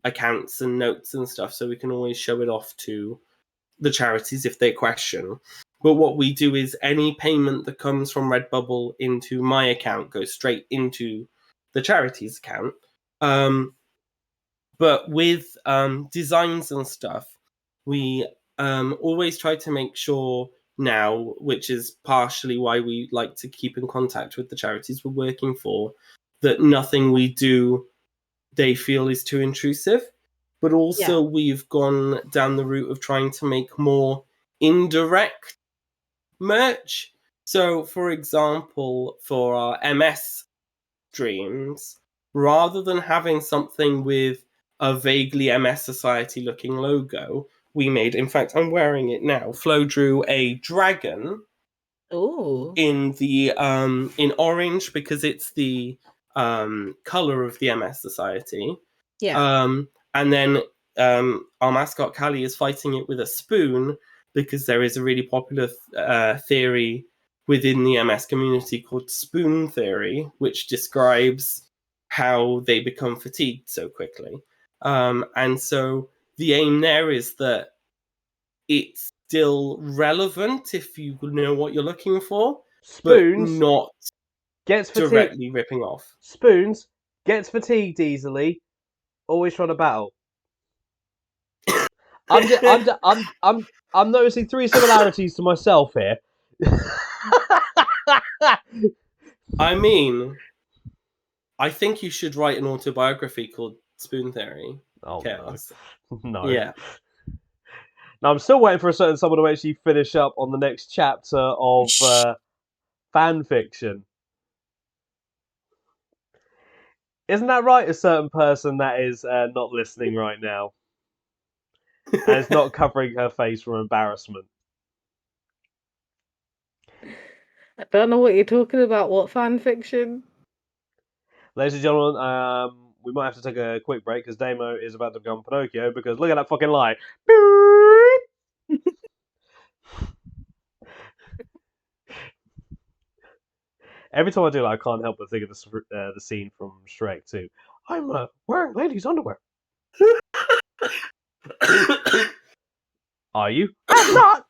accounts and notes and stuff, so we can always show it off to the charities if they question. But what we do is any payment that comes from Redbubble into my account goes straight into the charity's account. But with designs and stuff, we always try to make sure now, which is partially why we like to keep in contact with the charities we're working for, that nothing we do they feel is too intrusive. But also we've gone down the route of trying to make more indirect merch. So, for example, for our MS streams, rather than having something with a vaguely MS Society looking logo, we made, in fact, I'm wearing it now. Flo drew a dragon in the in orange because it's the color of the MS Society. And then our mascot Callie is fighting it with a spoon because there is a really popular theory within the MS community called spoon theory, which describes how they become fatigued so quickly. And so the aim there is that it's still relevant if you know what you're looking for, Spoons but not gets directly ripping off. Spoons gets fatigued easily. Always trying to battle. I'm noticing three similarities to myself here. I mean, I think you should write an autobiography called Spoon Theory. Oh Chaos. no. Yeah. Now I'm still waiting for a certain someone to actually finish up on the next chapter of fan fiction. Isn't that right? A certain person that is not listening right now and is not covering her face from embarrassment. I don't know what you're talking about. What fan fiction? Ladies and gentlemen, we might have to take a quick break because Damo is about to become Pinocchio because look at that fucking lie. Every time I do that, I can't help but think of the scene from Shrek 2. I'm wearing ladies' underwear. Are you? I'm not.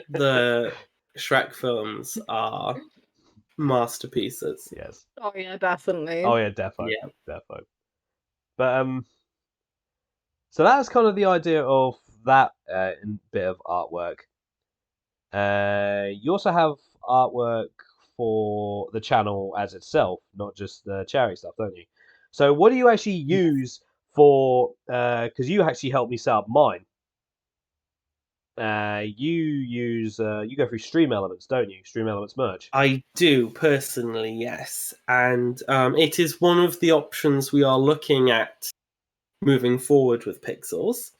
The Shrek films are masterpieces. Yes. Oh yeah, definitely. Oh yeah, defo. Yeah. Defo. But so that's kind of the idea of that bit of artwork. You also have artwork for the channel as itself, not just the charity stuff, don't you? So what do you actually use for? Because you actually helped me set up mine. You go through Stream Elements, don't you? Stream Elements merch. I do personally, yes, and it is one of the options we are looking at moving forward with Pixels,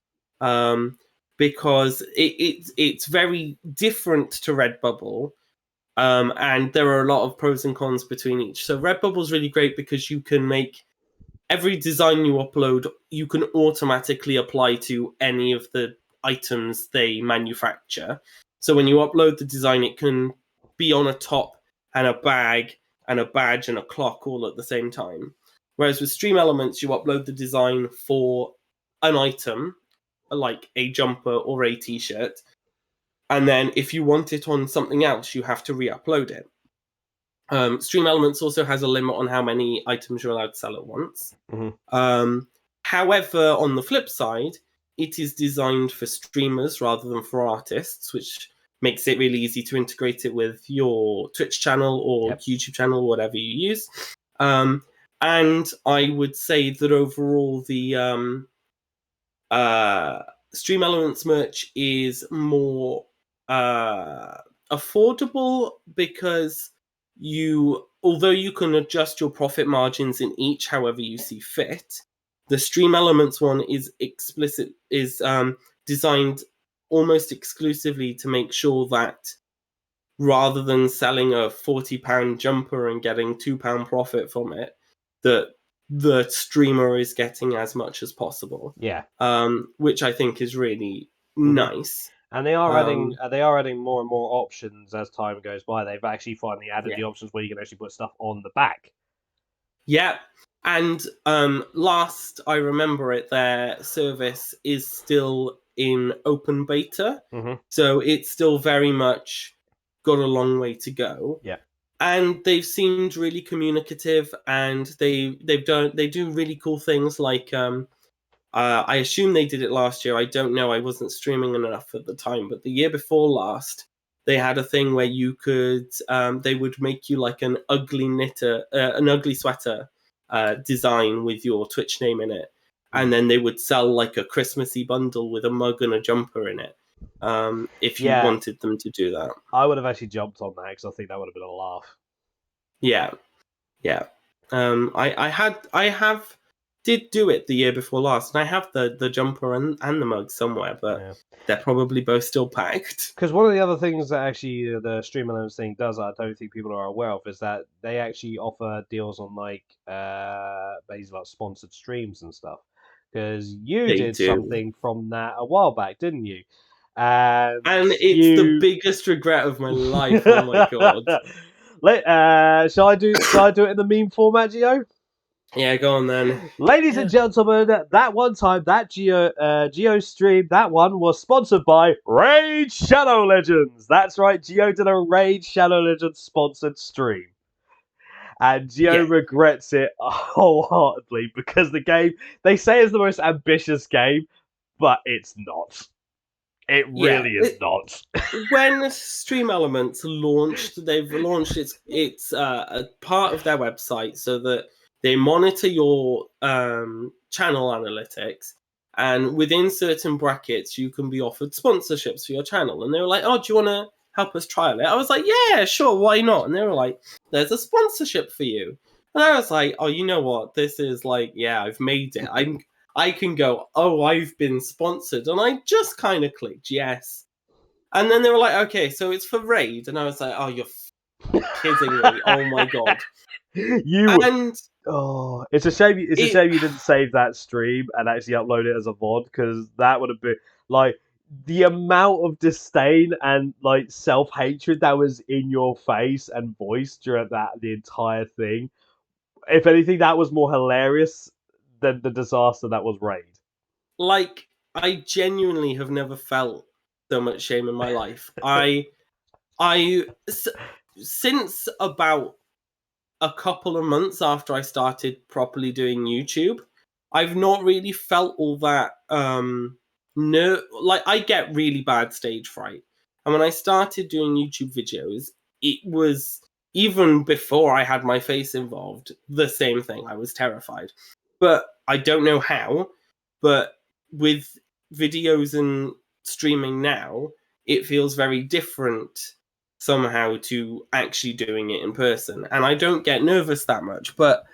because it's very different to Redbubble, and there are a lot of pros and cons between each. So Redbubble is really great because you can make every design you upload, you can automatically apply to any of the items they manufacture. So when you upload the design, it can be on a top and a bag and a badge and a clock all at the same time. Whereas with Stream Elements, you upload the design for an item, like a jumper or a t-shirt, and then if you want it on something else, you have to re-upload it. Stream Elements also has a limit on how many items you're allowed to sell at once. However, on the flip side, it is designed for streamers rather than for artists, which makes it really easy to integrate it with your Twitch channel or YouTube channel, whatever you use. And And I would say that overall the Stream Elements merch is more affordable because although you can adjust your profit margins in each however you see fit, the Stream Elements one is designed almost exclusively to make sure that rather than selling a £40 jumper and getting £2 profit from it, that the streamer is getting as much as possible. Yeah. Which I think is really nice. And they are adding more and more options as time goes by. They've actually finally added the options where you can actually put stuff on the back. Yeah. And last I remember it, their service is still in open beta. So it's still very much got a long way to go. Yeah. And they've seemed really communicative, and they do really cool things like I assume they did it last year. I don't know. I wasn't streaming enough at the time, but the year before last, they had a thing where you could they would make you like an ugly sweater design with your Twitch name in it, and then they would sell like a Christmassy bundle with a mug and a jumper in it. If you wanted them to do that, I would have actually jumped on that because I think that would have been a laugh. Yeah. I did do it the year before last, and I have the jumper and the mug somewhere, but they're probably both still packed. Because one of the other things that actually the Stream Elements thing does, I don't think people are aware of, is that they actually offer deals on basically like sponsored streams and stuff. Because you did something from that a while back, didn't you? And it's the biggest regret of my life. Oh my god! Shall I do it in the meme format, Geo? Yeah, go on then. Ladies and gentlemen, that one time, that Geo stream, that one was sponsored by Raid Shadow Legends. That's right, Geo did a Raid Shadow Legends sponsored stream. And Geo regrets it wholeheartedly because the game, they say is the most ambitious game, but it's not. It really is not. When Stream Elements launched, they've launched it's a part of their website so that they monitor your channel analytics, and within certain brackets, you can be offered sponsorships for your channel. And they were like, "Oh, do you want to help us trial it?" I was like, "Yeah, sure, why not?" And they were like, "There's a sponsorship for you." And I was like, "Oh, you know what? This is like, yeah, I've made it. I can go, oh, I've been sponsored." And I just kind of clicked yes. And then they were like, "Okay, so it's for Raid." And I was like, "Oh, you're kidding me. Oh my god." It's a shame. It's a shame you didn't save that stream and actually upload it as a VOD, because that would have been like the amount of disdain and like self-hatred that was in your face and voice during the entire thing. If anything, that was more hilarious than the disaster that was Raid. Like, I genuinely have never felt so much shame in my life. Since about a couple of months after I started properly doing YouTube, I've not really felt all that I get really bad stage fright. And when I started doing YouTube videos, it was, even before I had my face involved, the same thing. I was terrified. But I don't know how, but with videos and streaming now, it feels very different somehow to actually doing it in person. And I don't get nervous that much. But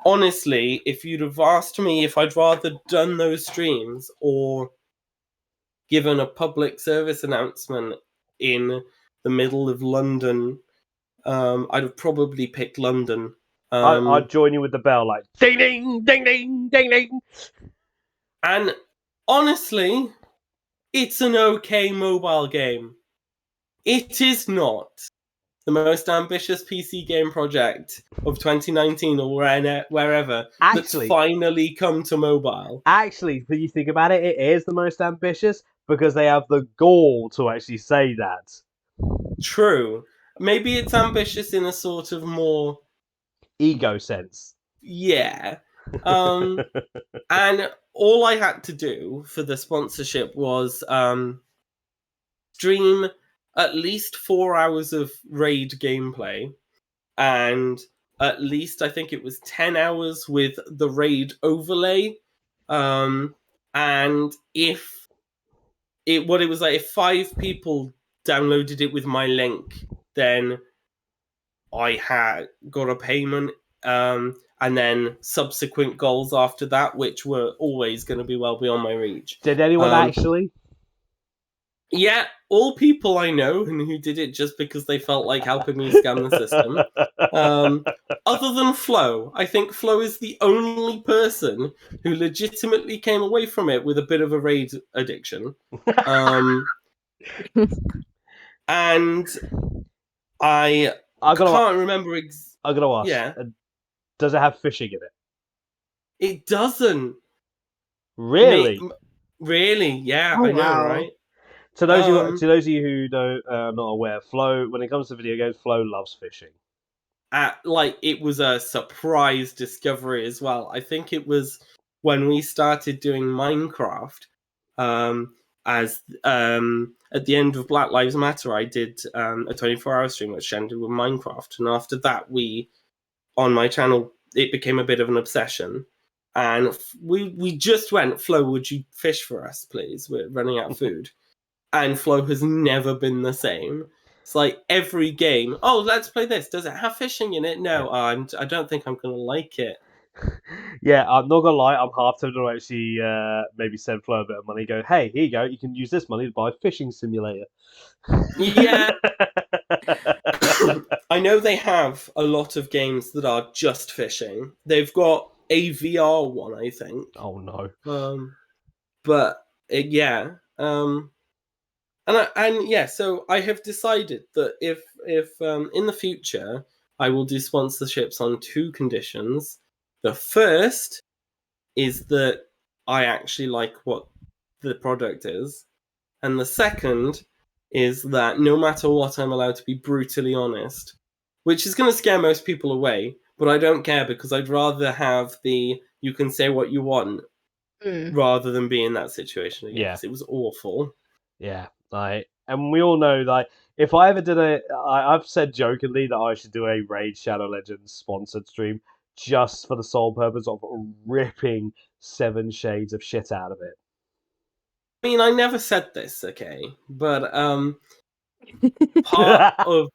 honestly, if you'd have asked me if I'd rather done those streams or given a public service announcement in the middle of London, I'd have probably picked London. I'd join you with the bell, like ding ding ding ding ding ding. And honestly, it's an okay mobile game. It is not the most ambitious PC game project of 2019 or wherever that's finally come to mobile. Actually, when you think about it, it is the most ambitious because they have the gall to actually say that. True. Maybe it's ambitious in a sort of more ego sense. Yeah. And all I had to do for the sponsorship was stream at least 4 hours of Raid gameplay and at least, I think it was 10 hours with the raid overlay. And if it was like, if 5 people downloaded it with my link, then I had got a payment, and then subsequent goals after that, which were always going to be well beyond my reach. Did anyone actually? Yeah, all people I know who did it just because they felt like helping me scam the system. Other than Flo, I think Flo is the only person who legitimately came away from it with a bit of a raid addiction. And I can't remember. I'm gonna ask. Yeah. Does it have fishing in it? It doesn't. Really? Really? Yeah, Oh, I know, wow. right? To those of you who are not aware, Flo, when it comes to video games, Flo loves fishing. Like, it was a surprise discovery as well. I think it was when we started doing Minecraft. As at the end of Black Lives Matter, I did a 24-hour stream which ended with Minecraft, and after that, on my channel, it became a bit of an obsession. And we just went, Flo, would you fish for us, please? We're running out of food. And Flo has never been the same. It's like every game, oh, let's play this. Does it have fishing in it? No, yeah. I don't think I'm going to like it. Yeah, I'm not going to lie. I'm half tempted to actually maybe send Flo a bit of money. Go, hey, here you go. You can use this money to buy a fishing simulator. Yeah. I know they have a lot of games that are just fishing. They've got a VR one, I think. Oh, no. But, yeah. And yeah, so I have decided that if in the future I will do sponsorships on 2 conditions. The first is that I actually like what the product is, and the second is that no matter what, I'm allowed to be brutally honest, which is going to scare most people away. But I don't care, because I'd rather have you can say what you want rather than be in that situation again. Yeah, it was awful. Yeah. And we all know, like, if I ever did I've said jokingly that I should do a Raid Shadow Legends sponsored stream just for the sole purpose of ripping 7 shades of shit out of it. I mean, I never said this, okay, but part of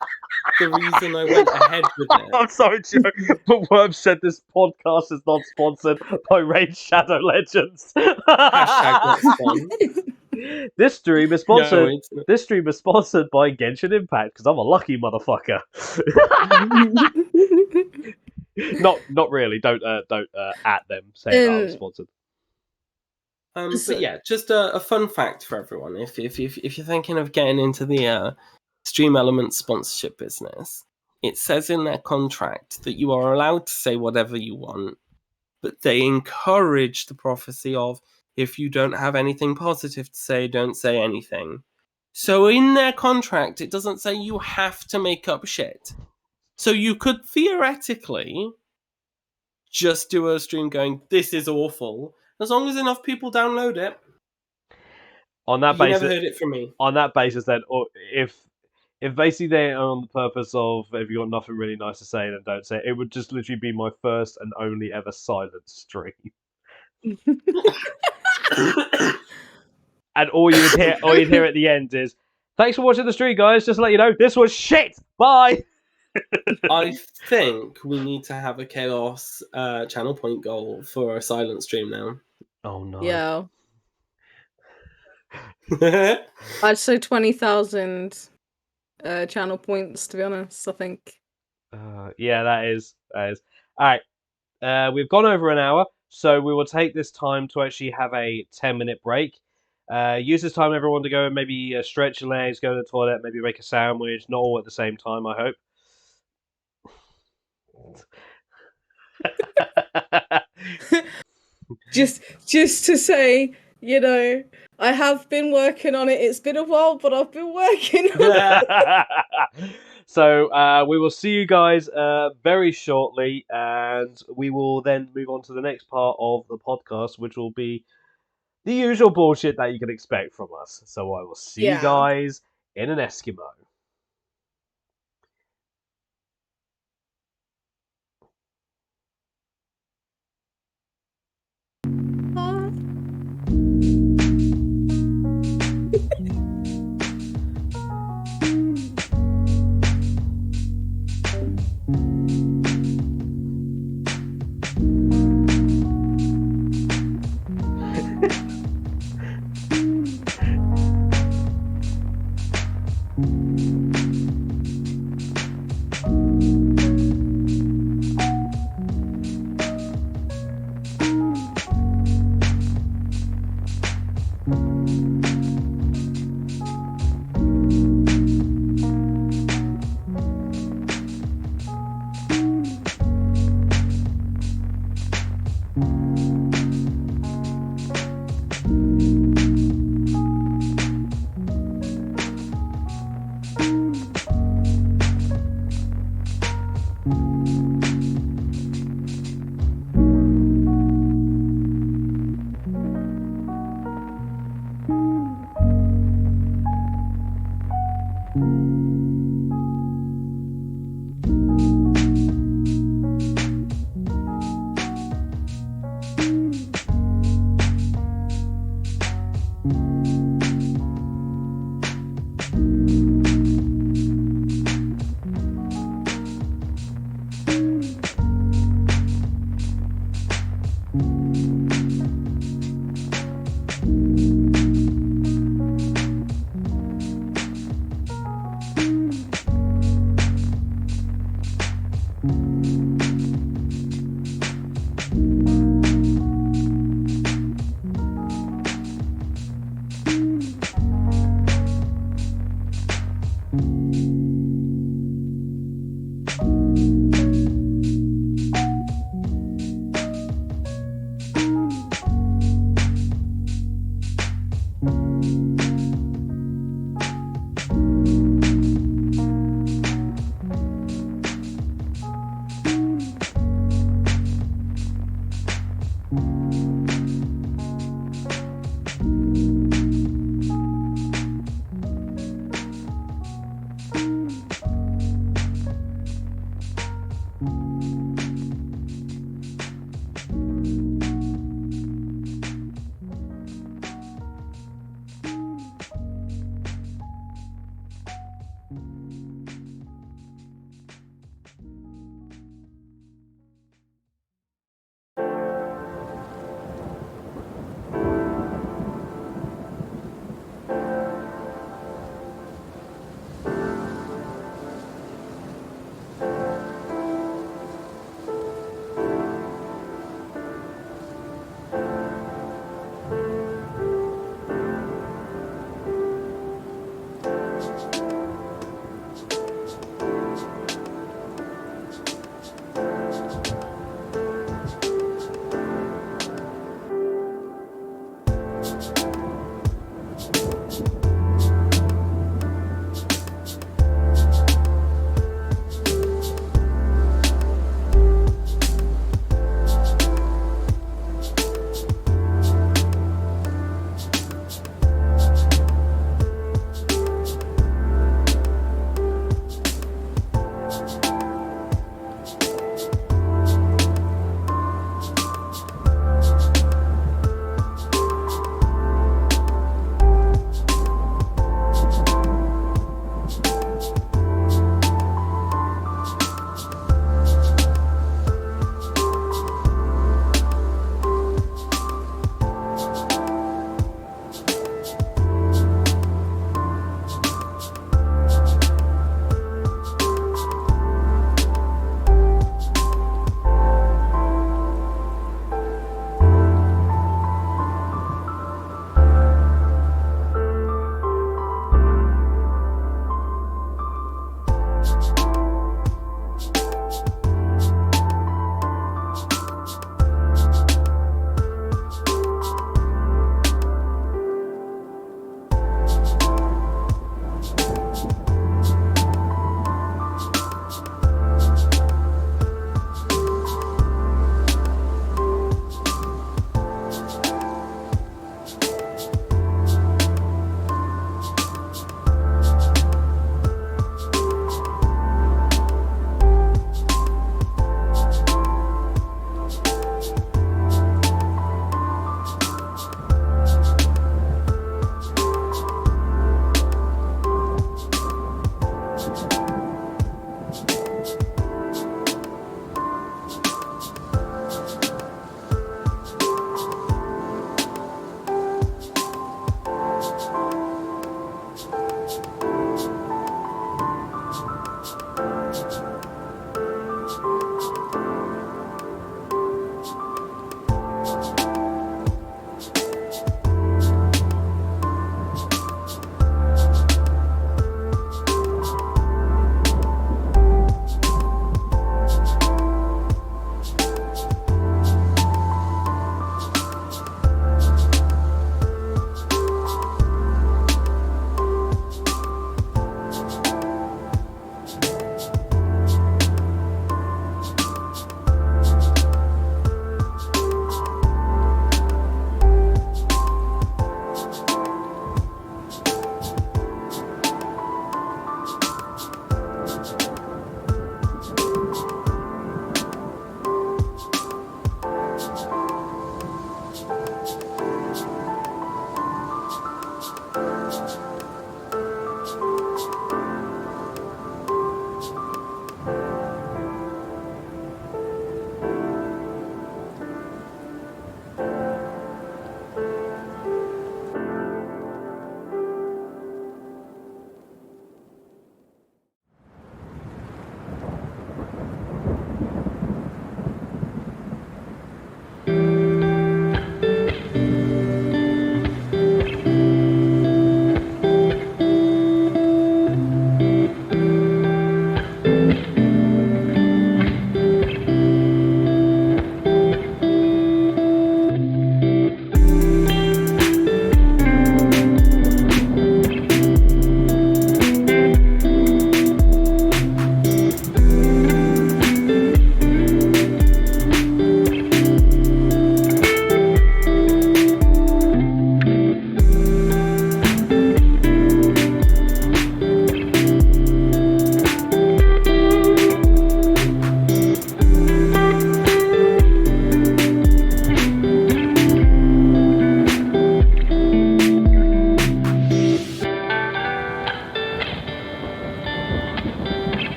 the reason I went ahead with it. I'm sorry, Joe, but Worm said this podcast is not sponsored by Raid Shadow Legends. Hashtag not spawn. This stream is sponsored. No, this stream is sponsored by Genshin Impact, because I'm a lucky motherfucker. Not really. Don't at them saying that I'm sponsored. But yeah, just a fun fact for everyone. If you're thinking of getting into the Stream Elements sponsorship business, it says in their contract that you are allowed to say whatever you want, but they encourage the prophecy of, if you don't have anything positive to say, don't say anything. So in their contract, it doesn't say you have to make up shit. So you could theoretically just do a stream going, this is awful, as long as enough people download it. On that basis, never heard it from me. On that basis, then, or if basically they are on the purpose of, if you got nothing really nice to say, then don't say it. It would just literally be my first and only ever silent stream. And all you'd hear at the end is, thanks for watching the stream, guys. Just to let you know, this was shit. Bye. I think we need to have a Chaos channel point goal for a silent stream now. Oh no. Yeah. I'd say 20,000 channel points, to be honest, I think. Yeah, that is. All right. We've gone over an hour, so we will take this time to actually have a 10-minute break. Use this time, everyone, to go and maybe stretch your legs, go to the toilet, maybe make a sandwich. Not all at the same time, I hope. just to say, you know, I have been working on it. It's been a while, but I've been working on it. So we will see you guys very shortly, and we will then move on to the next part of the podcast, which will be the usual bullshit that you can expect from us. So I will see you guys in an Eskimo.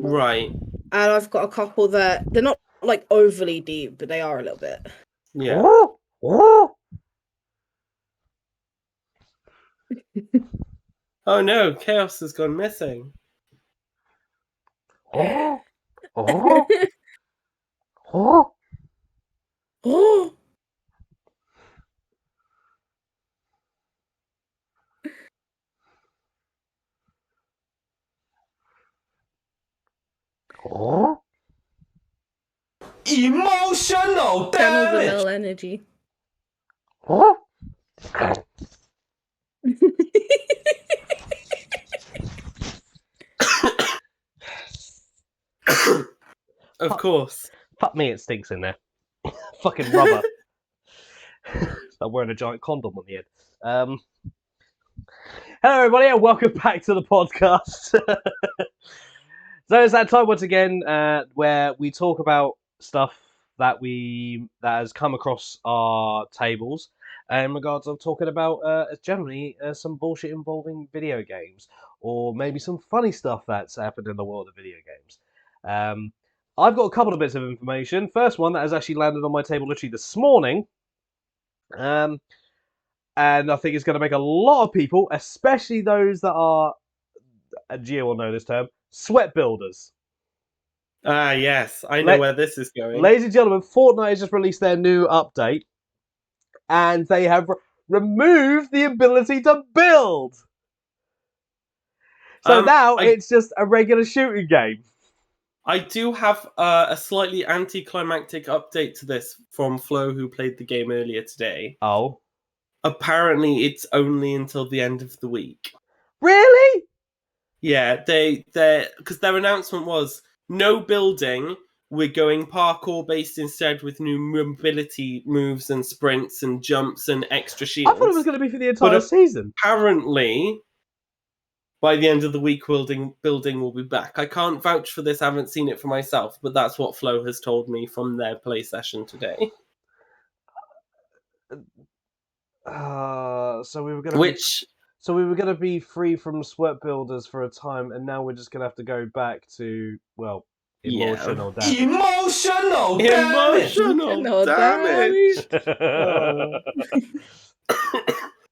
Right. And I've got a couple that they're not like overly deep, but they are a little bit. Yeah. Oh no, Chaos has gone missing. Oh. Emotional Channels a damage. little energy. Of course. Fuck me, it stinks in there. Fucking rubber. I'm wearing a giant condom on the end. Hello, everybody, and welcome back to the podcast. So it's that time once again where we talk about stuff that has come across our tables in regards of talking about generally some bullshit involving video games, or maybe some funny stuff that's happened in the world of video games. I've got a couple of bits of information. First one that has actually landed on my table literally this morning. And I think it's going to make a lot of people, especially those that are, Gio will know this term, sweat builders. Ah, yes. I know where this is going. Ladies and gentlemen, Fortnite has just released their new update, and they have removed the ability to build. So now it's just a regular shooting game. I do have a slightly anticlimactic update to this from Flo, who played the game earlier today. Oh. Apparently, it's only until the end of the week. Really? Yeah, because their announcement was no building. We're going parkour based instead with new mobility moves and sprints and jumps and extra shields. I thought it was going to be for the entire season. Apparently, by the end of the week, building will be back. I can't vouch for this. I haven't seen it for myself, but that's what Flo has told me from their play session today. So we were going to be free from sweat builders for a time, and now we're just going to have to go back to, well, emotional damage. Emotional damage.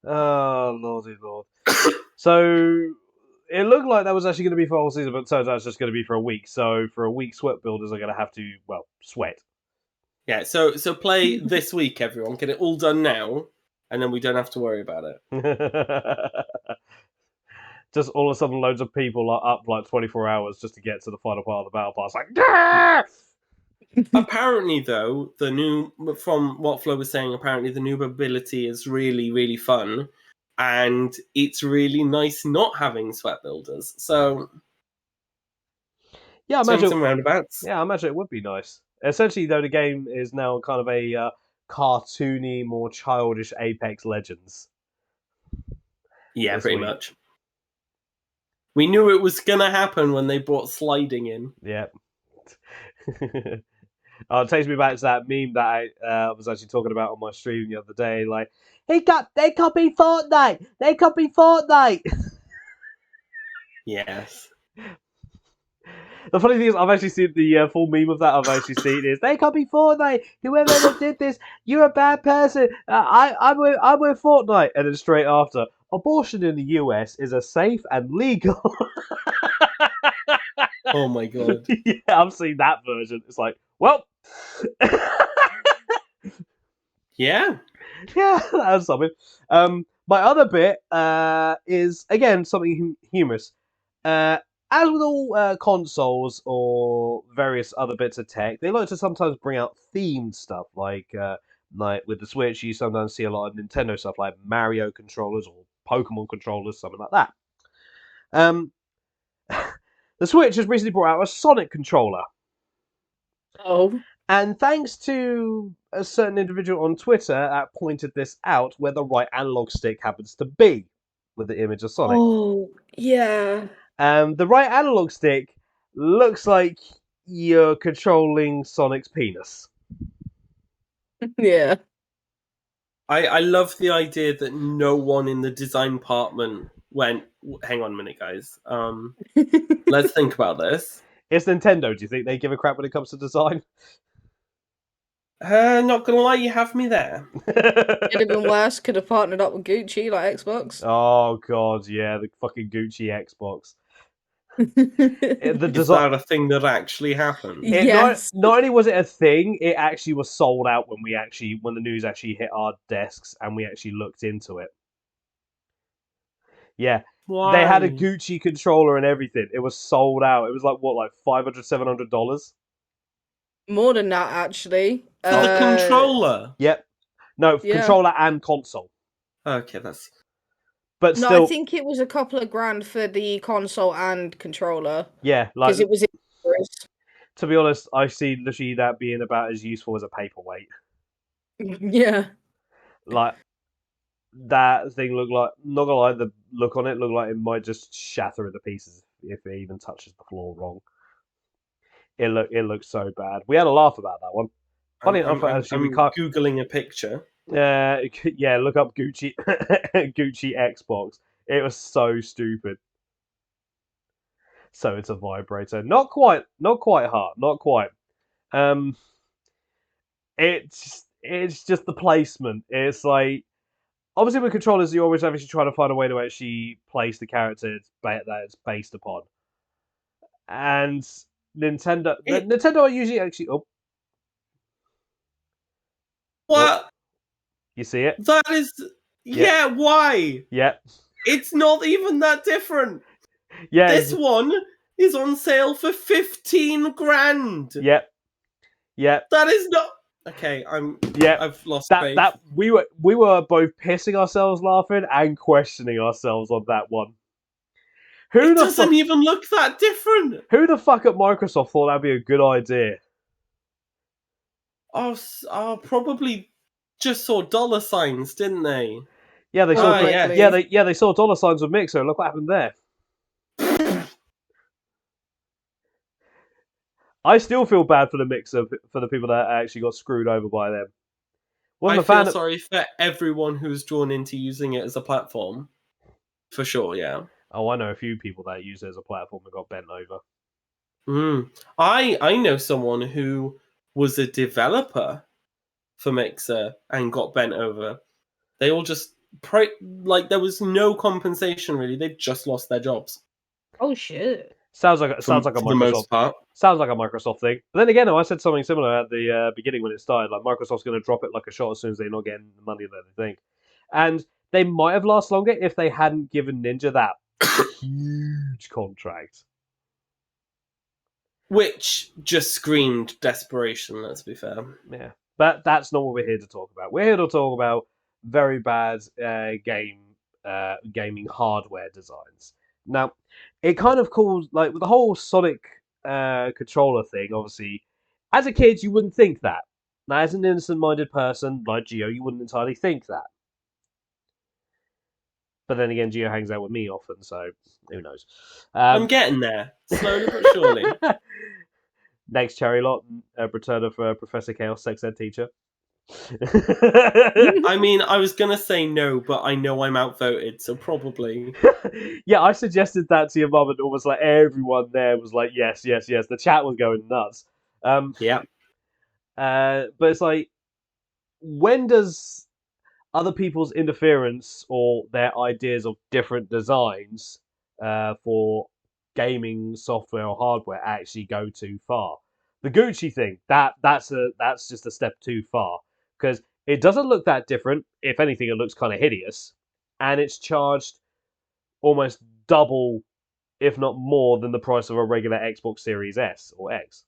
Oh, lordy lord. So it looked like that was actually going to be for a whole season, but it turns out it's just going to be for a week. So for a week, sweat builders are going to have to, well, sweat. Yeah, so play this week, everyone. Get it all done now, and then we don't have to worry about it. Just all of a sudden, loads of people are up like 24 hours just to get to the final part of the battle pass. Like, ah! Apparently, though, from what Flo was saying, apparently the new ability is really, really fun, and it's really nice not having sweat builders. So, yeah, I imagine some roundabouts. Yeah, I imagine it would be nice. Essentially, though, the game is now kind of a cartoony, more childish Apex Legends. Yeah, pretty much. We knew it was going to happen when they brought sliding in. Yeah. It takes me back to that meme that I was actually talking about on my stream the other day. Like, they copied Fortnite! They copied Fortnite! Yes. The funny thing is, I've actually seen the full meme of that. I've actually seen is they copied Fortnite. Whoever did this, you're a bad person. I'm with Fortnite, and then straight after, abortion in the US is a safe and legal. Oh my god! Yeah, I've seen that version. It's like, well, yeah, that's something. My other bit is again something humorous. As with all consoles or various other bits of tech, they like to sometimes bring out themed stuff. Like with the Switch, you sometimes see a lot of Nintendo stuff, like Mario controllers or Pokemon controllers, something like that. The Switch has recently brought out a Sonic controller. Oh. And thanks to a certain individual on Twitter that pointed this out, where the right analog stick happens to be with the image of Sonic. Oh, yeah. The right analog stick looks like you're controlling Sonic's penis. Yeah. I love the idea that no one in the design department went, hang on a minute, guys. Let's think about this. It's Nintendo. Do you think they give a crap when it comes to design? Not gonna lie, you have me there. Could have been worse. Could have partnered up with Gucci like Xbox. Oh god, yeah, the fucking Gucci Xbox. The Is design. that a thing that actually happened? It not Yes. not only was it a thing, it actually was sold out when the news actually hit our desks and we actually looked into it. Yeah, they had a Why? Gucci controller and everything. It was sold out. It was like what, like $500, $700? More than that, actually. For the controller? Yep. No, Yeah. controller and console. Okay, that's... But No, still, I think it was a couple of grand for the console and controller. yeah, like Because it was in to be honest, I see literally that being about as useful as a paperweight. Yeah. Like that thing looked like, not gonna lie, the look on it looked like it might just shatter into pieces if it even touches the floor wrong. It looked so bad. We had a laugh about that one. Funny enough, actually, we can't. Googling a picture. Yeah, look up Gucci Gucci Xbox. It was so stupid. So it's a vibrator. Not quite hard. Not quite. It's just the placement. It's like, obviously with controllers, you always have to try to find a way to actually place the character that it's based upon. And Nintendo are usually actually. Oh, What? you see it? That is... Yeah, why? Yeah. It's not even that different. Yeah. This one is on sale for 15 grand. Yep. Yep. That is not... Okay, Yeah. I've lost that faith. that we were both pissing ourselves laughing and questioning ourselves on that one. It doesn't even look that different. Who the fuck at Microsoft thought that'd be a good idea? Oh, probably just saw dollar signs, didn't they? Yeah, they saw. Yeah. They saw dollar signs with Mixer. Look what happened there. I still feel bad for the Mixer, for the people that actually got screwed over by them. I feel sorry for everyone who's drawn into using it as a platform. For sure, yeah. Oh, I know a few people that use it as a platform and got bent over. I know someone who was a developer for Mixer and got bent over. They all just there was no compensation really. They just lost their jobs. Oh shit! Sounds like a Microsoft. The most part. Sounds like a Microsoft thing. But then again, I said something similar at the beginning when it started. Like Microsoft's going to drop it like a shot as soon as they're not getting the money that they think, and they might have lasted longer if they hadn't given Ninja that huge contract. Which just screamed desperation, let's be fair. Yeah. But that's not what we're here to talk about. We're here to talk about very bad gaming hardware designs. Now, it kind of calls, like, with the whole Sonic controller thing, obviously, as a kid, you wouldn't think that. Now, as an innocent-minded person like Geo, you wouldn't entirely think that. But then again, Geo hangs out with me often, so who knows? I'm getting there, slowly but surely. Next cherry lot, return of Professor Chaos, sex ed teacher. I mean, I was gonna say no, but I know I'm outvoted, so probably. Yeah, I suggested that to your mum, and almost like everyone there was like, yes, yes, yes. The chat was going nuts. Yeah. But it's like, when does other people's interference or their ideas of different designs for gaming software or hardware actually go too far? The Gucci thing, that's just a step too far, because it doesn't look that different. If anything, it looks kind of hideous, and it's charged almost double, if not more, than the price of a regular Xbox Series S or X.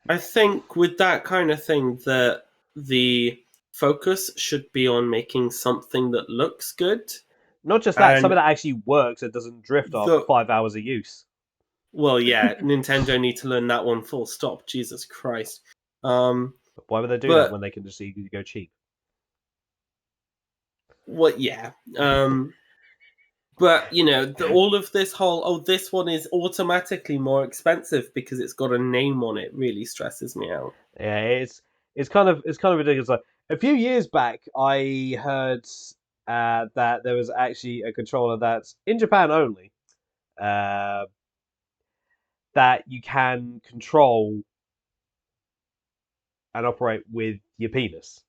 I think with that kind of thing, that the focus should be on making something that looks good. Not just that, something that actually works and doesn't drift after 5 hours of use. Well, yeah, Nintendo need to learn that one full stop. Jesus Christ. But why would they do that when they can just go cheap? Well, yeah. But, you know, all of this whole, this one is automatically more expensive because it's got a name on it, really stresses me out. Yeah, it's kind of ridiculous. Like, a few years back, I heard that there was actually a controller that's in Japan only, that you can control and operate with your penis.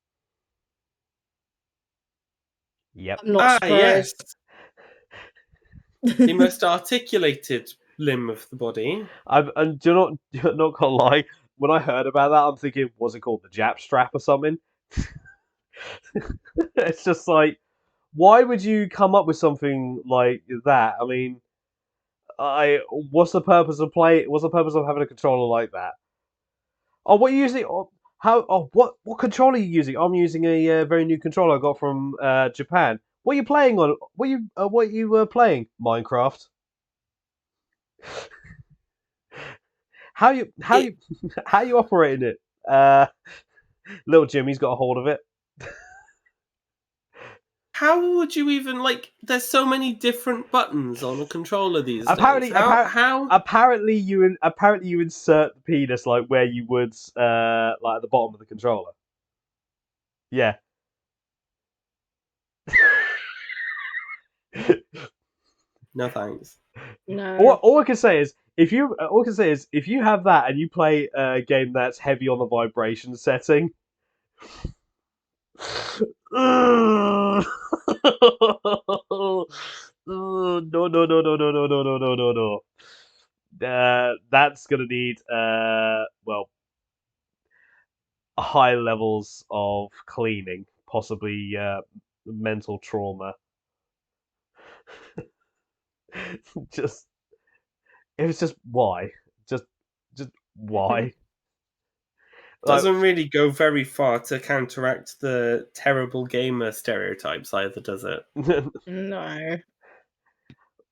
Yep. I'm not yes. surprised. The most articulated limb of the body. And do you not gonna lie, when I heard about that, I'm thinking, was it called the Jap strap or something? It's just like, why would you come up with something like that? I mean, what's the purpose of What's the purpose of having a controller like that? Oh, what are you using? What controller are you using? I'm using a very new controller I got from Japan. What are you playing on? What you playing? Minecraft. How you how you operating it? Little Jimmy's got a hold of it. How would you even there's so many different buttons on a controller these Apparently, days. How apparently you insert the penis like where you would like at the bottom of the controller. Yeah. No thanks. No. All I can say is if you have that and you play a game that's heavy on the vibration setting. No. That's gonna need high levels of cleaning, possibly mental trauma. Just it was just why, just why. Doesn't really go very far to counteract the terrible gamer stereotypes either, does it? No.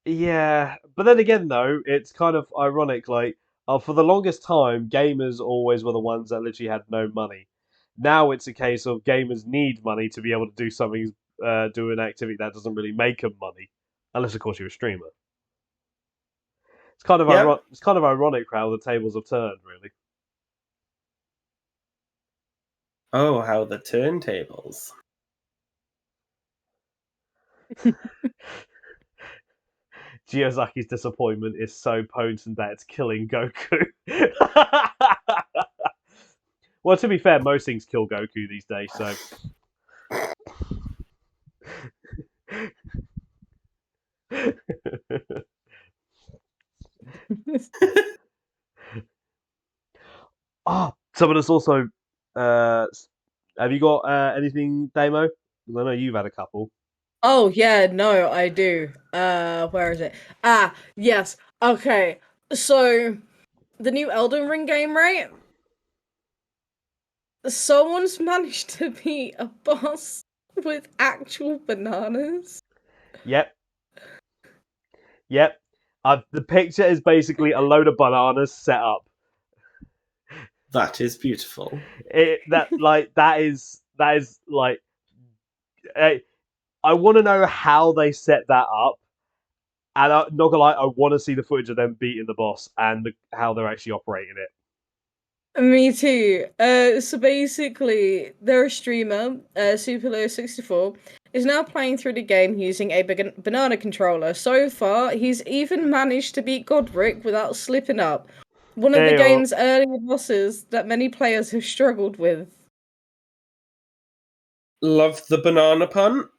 Yeah, but then again, though, it's kind of ironic. Like, for the longest time, gamers always were the ones that literally had no money. Now it's a case of gamers need money to be able to do something, do an activity that doesn't really make them money, unless of course you're a streamer. It's kind of Yep. it's kind of ironic how the tables have turned, really. Oh, how the turntables. Geozaki's disappointment is so potent that it's killing Goku. Well, to be fair, most things kill Goku these days, so. Someone has also. Have you got anything, Damo? I know you've had a couple. Oh yeah, no, I do. Where is it? Ah, yes. Okay. So the new Elden Ring game, right? Someone's managed to beat a boss with actual bananas. Yep. Yep. The picture is basically a load of bananas set up. That is beautiful. That is like. I want to know how they set that up, and not gonna lie, I want to see the footage of them beating the boss and how they're actually operating it. Me too. So basically, they're a streamer, Superlo64, is now playing through the game using a banana controller. So far, he's even managed to beat Godric without slipping up. One of the game's earlier bosses that many players have struggled with. Love the banana pun.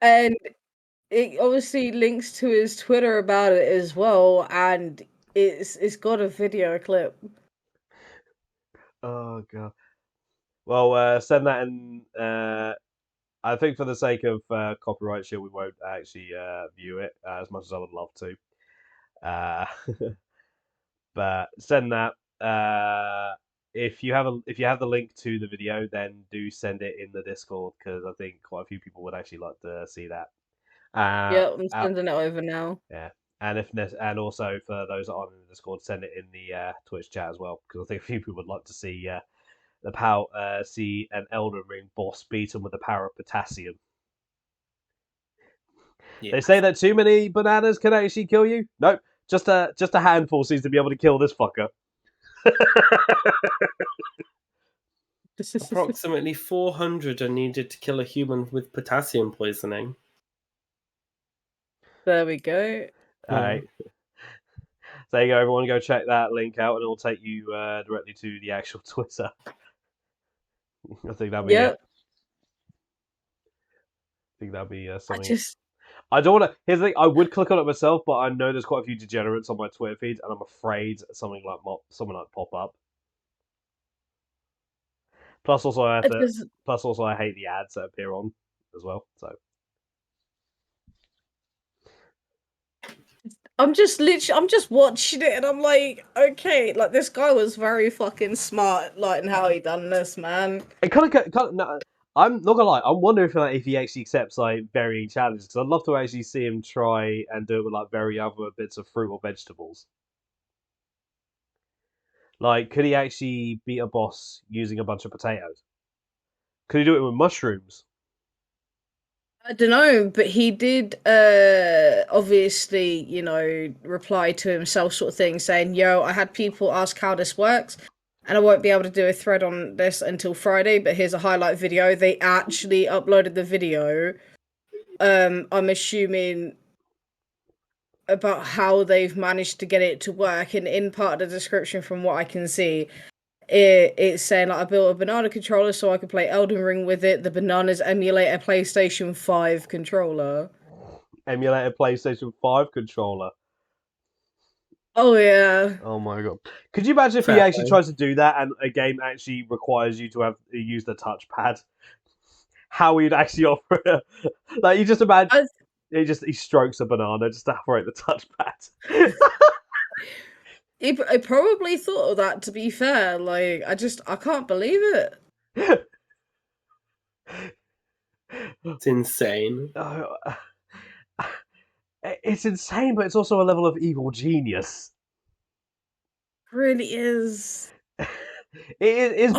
And it obviously links to his Twitter about it as well, and it's got a video clip. Oh god. Well, send that in. I think for the sake of copyright shit, we won't actually view it as much as I would love to. But send that. If you have the link to the video, then do send it in the Discord because I think quite a few people would actually like to see that. Yeah, I'm sending it over now. Yeah, and also for those that aren't in the Discord, send it in the Twitch chat as well because I think a few people would like to see see an Elden Ring boss beaten with the power of potassium. Yeah. They say that too many bananas can actually kill you. Nope, just a handful seems to be able to kill this fucker. Approximately 400 are needed to kill a human with potassium poisoning. There we go. All right. There you go, everyone. Go check that link out, and it'll take you directly to the actual Twitter. I think that'd be it. I think that'd be something. I don't want to. Here's the thing: I would click on it myself, but I know there's quite a few degenerates on my Twitter feed, and I'm afraid something like pop up. Plus, also I hate the ads that appear on as well. So I'm just watching it, and I'm like, okay, like this guy was very fucking smart, like in how he done this, man. it kind of. No, I'm not gonna lie. I'm wondering if he actually accepts like varying challenges, because I'd love to actually see him try and do it with like very other bits of fruit or vegetables. Like, could he actually beat a boss using a bunch of potatoes? Could he do it with mushrooms? I don't know, but he did obviously, reply to himself sort of thing, saying, yo, I had people ask how this works, and I won't be able to do a thread on this until Friday, but here's a highlight video. They actually uploaded the video. I'm assuming about how they've managed to get it to work, and in part of the description from what I can see, it's saying like I built a banana controller so I could play Elden Ring with it. The bananas emulate a PlayStation 5 controller. Emulate a PlayStation 5 controller. Oh yeah. Oh my god. Could you imagine if he actually tries to do that and a game actually requires you to use the touchpad? How he'd actually operate? Like, you just imagine he strokes a banana just to operate the touchpad. I probably thought of that, to be fair. Like, I can't believe it. It's insane. It's insane, but it's also a level of evil genius. It really is. It is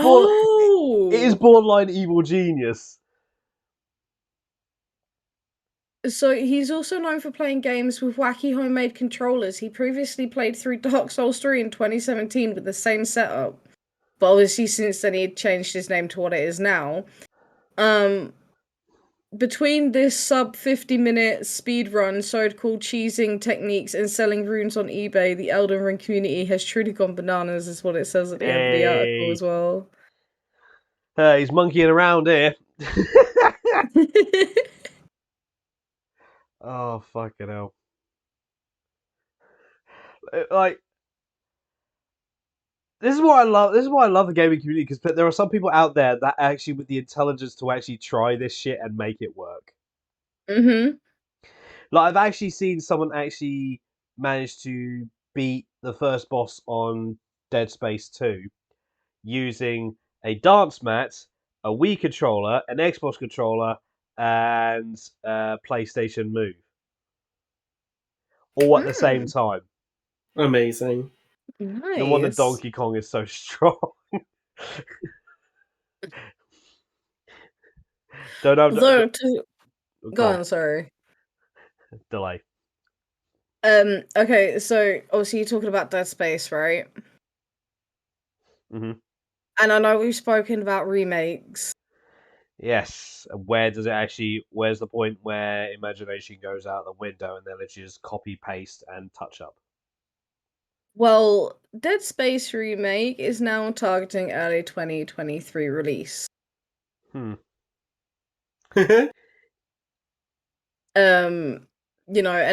borderline evil genius. So he's also known for playing games with wacky homemade controllers. He previously played through Dark Souls 3 in 2017 with the same setup. But obviously since then he'd changed his name to what it is now. Between this sub 50-minute speed run, so-called cheesing techniques, and selling runes on eBay, the Elden Ring community has truly gone bananas, is what it says at the end of the article as well. He's monkeying around here. Oh, fucking hell. Like, this is why I love the gaming community, because there are some people out there that actually, with the intelligence to actually try this shit and make it work. Mm-hmm. Like, I've actually seen someone actually manage to beat the first boss on Dead Space 2 using a dance mat, a Wii controller, an Xbox controller, and a PlayStation Move. All at the same time. Amazing. Nice. No wonder Donkey Kong is so strong. Go on, sorry. Delay. Okay, so obviously you're talking about Dead Space, right? Mm-hmm. And I know we've spoken about remakes. Yes. Where's the point where imagination goes out the window and then it's just copy, paste, and touch up? Well, Dead Space remake is now targeting early 2023 release. And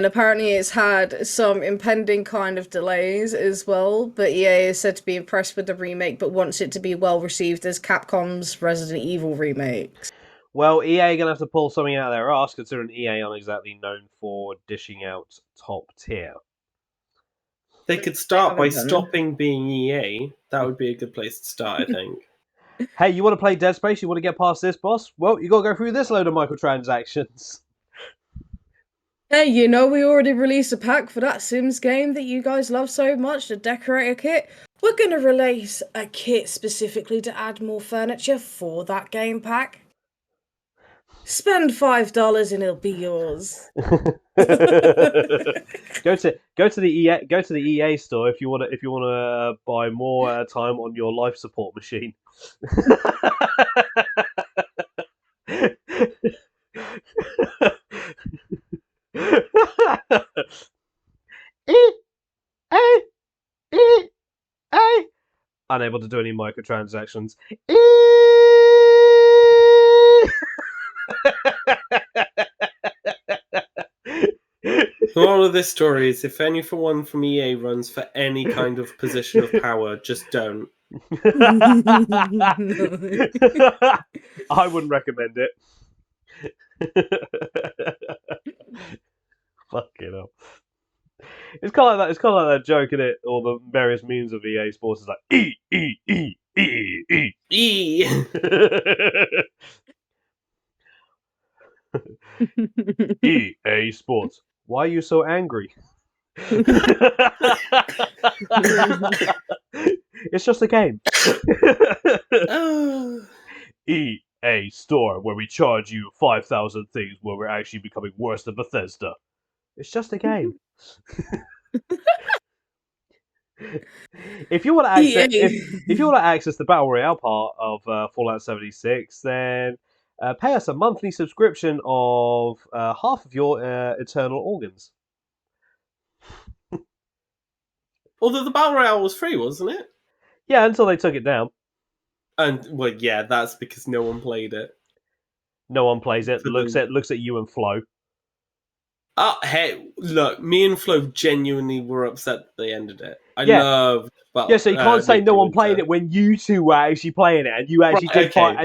apparently it's had some impending kind of delays as well, but EA is said to be impressed with the remake but wants it to be well received as Capcom's Resident Evil remakes. Well, EA are going to have to pull something out of their ass, considering EA aren't exactly known for dishing out top tier. They could start by stopping being EA. That would be a good place to start, I think. Hey, you want to play Dead Space? You want to get past this boss? Well, you got to go through this load of microtransactions. Hey, we already released a pack for that Sims game that you guys love so much, the Decorator Kit. We're going to release a kit specifically to add more furniture for that game pack. Spend $5 and it'll be yours. Go to the EA store if you want to buy more time on your life support machine. Unable to do any microtransactions. Moral of this story is if anyone from EA runs for any kind of position of power, just don't. I wouldn't recommend it. Fucking hell. It's kind of like that. It's kind of like that joke in it, or the various memes of EA Sports is like E E E E E E. EA Sports. Why are you so angry? It's just a game. EA Store, where we charge you 5,000 things, where we're actually becoming worse than Bethesda. It's just a game. If you want to access, if you want to access the Battle Royale part of Fallout 76, then pay us a monthly subscription of half of your eternal organs. Although the Battle Royale was free, wasn't it? Yeah, until they took it down. And well, yeah, that's because no one played it. No one plays it. Looks at you and Flo. Hey, look, me and Flo genuinely were upset that they ended it. I loved. Yeah, so you can't say no one played it when you two were actually playing it, and you actually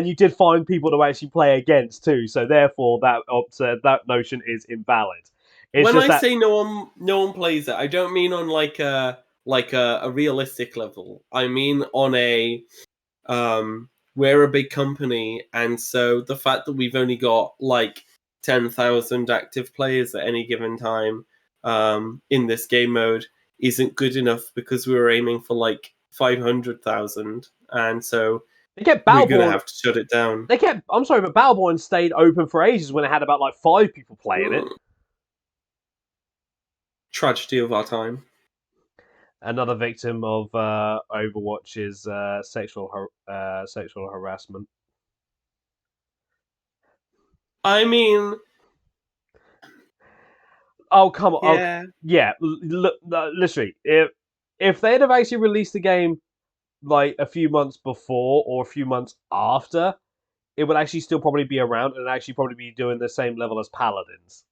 you did find people to actually play against too. So therefore, that notion is invalid. When I say no one plays it, I don't mean on like a realistic level. I mean on a we're a big company, and so the fact that we've only got like 10,000 active players at any given time in this game mode isn't good enough, because we were aiming for like 500,000, and so we're gonna have to shut it down. I'm sorry, but Battleborn stayed open for ages when it had about like 5 people playing it. Tragedy of our time. Another victim of Overwatch's sexual harassment. I mean, oh come on! Yeah, Literally, if they'd have actually released the game like a few months before or a few months after, it would actually still probably be around and actually probably be doing the same level as Paladins.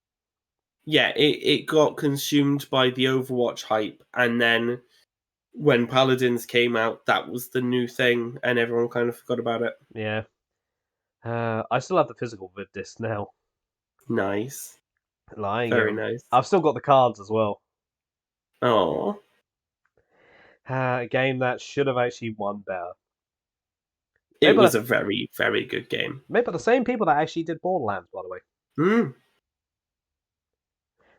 Yeah, it got consumed by the Overwatch hype, and then when Paladins came out, that was the new thing, and everyone kind of forgot about it. Yeah. I still have the physical vid disc now. Nice. Very nice. I've still got the cards as well. Oh. A game that should have actually won better. It was a very, very good game. Made by the same people that actually did Borderlands, by the way.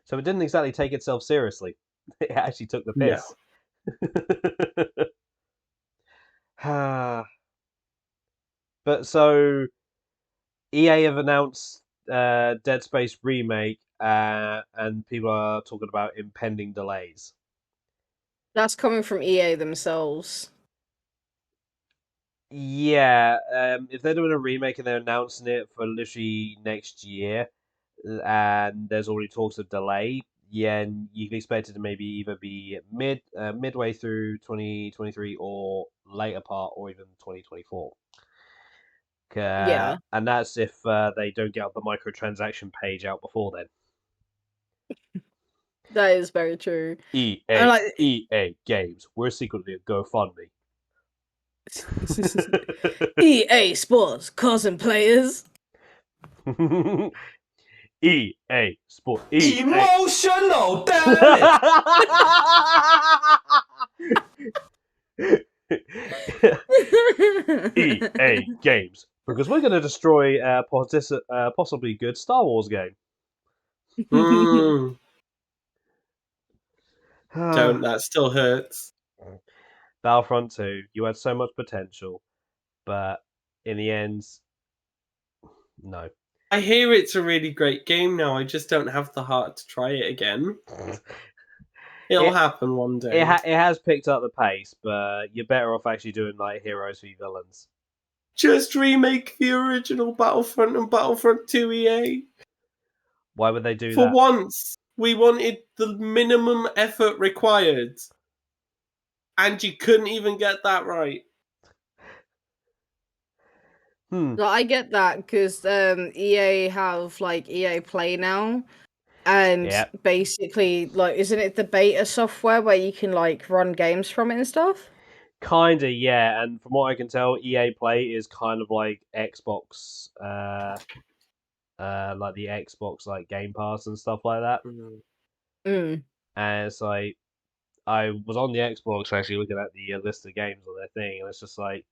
So it didn't exactly take itself seriously. It actually took the piss. No. But so EA have announced Dead Space remake, and people are talking about impending delays. That's coming from EA themselves. Yeah, if they're doing a remake and they're announcing it for literally next year, and there's already talks of delay, yeah, and you can expect it to maybe either be midway through 2023 or later part, or even 2024. Yeah, and that's if they don't get the microtransaction page out before then. that is very true. EA Games, we're secretly a GoFundMe. EA Sports causing players. EA Sports. Emotional, damn it! EA Games, because we're going to destroy possibly good Star Wars game. Don't, that still hurts. Battlefront 2, you had so much potential, but in the end, no. I hear it's a really great game now. I just don't have the heart to try it again. It'll happen one day. It has picked up the pace, but you're better off actually doing like Heroes v Villains. Just remake the original Battlefront and Battlefront 2 EA. Why would they do For that? once. We wanted the minimum effort required. And you couldn't even get that right. So I get that because EA have like EA Play now, and basically like isn't it the beta software where you can like run games from it and stuff? Kinda, yeah. And from what I can tell, EA Play is kind of like Xbox, like the Xbox like Game Pass and stuff like that. Mm. And it's like I was on the Xbox actually looking at the list of games on their thing, and it's just like,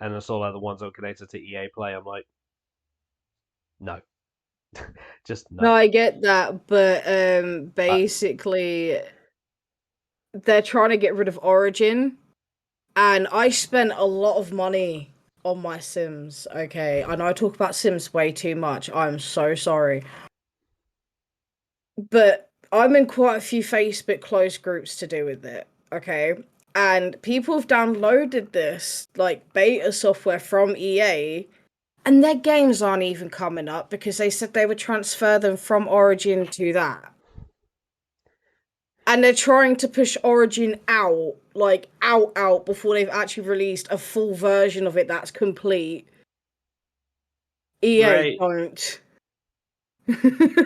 and I saw like the ones that were connected to EA Play. I'm like, no, just no. No, I get that, but basically they're trying to get rid of Origin, and I spent a lot of money on my Sims. Okay, I know I talk about Sims way too much. I'm so sorry, but I'm in quite a few Facebook closed groups to do with it. Okay, and people have downloaded this like beta software from EA. And their games aren't even coming up because they said they would transfer them from Origin to that. And they're trying to push Origin out, like out before they've actually released a full version of it that's complete. EA, don't.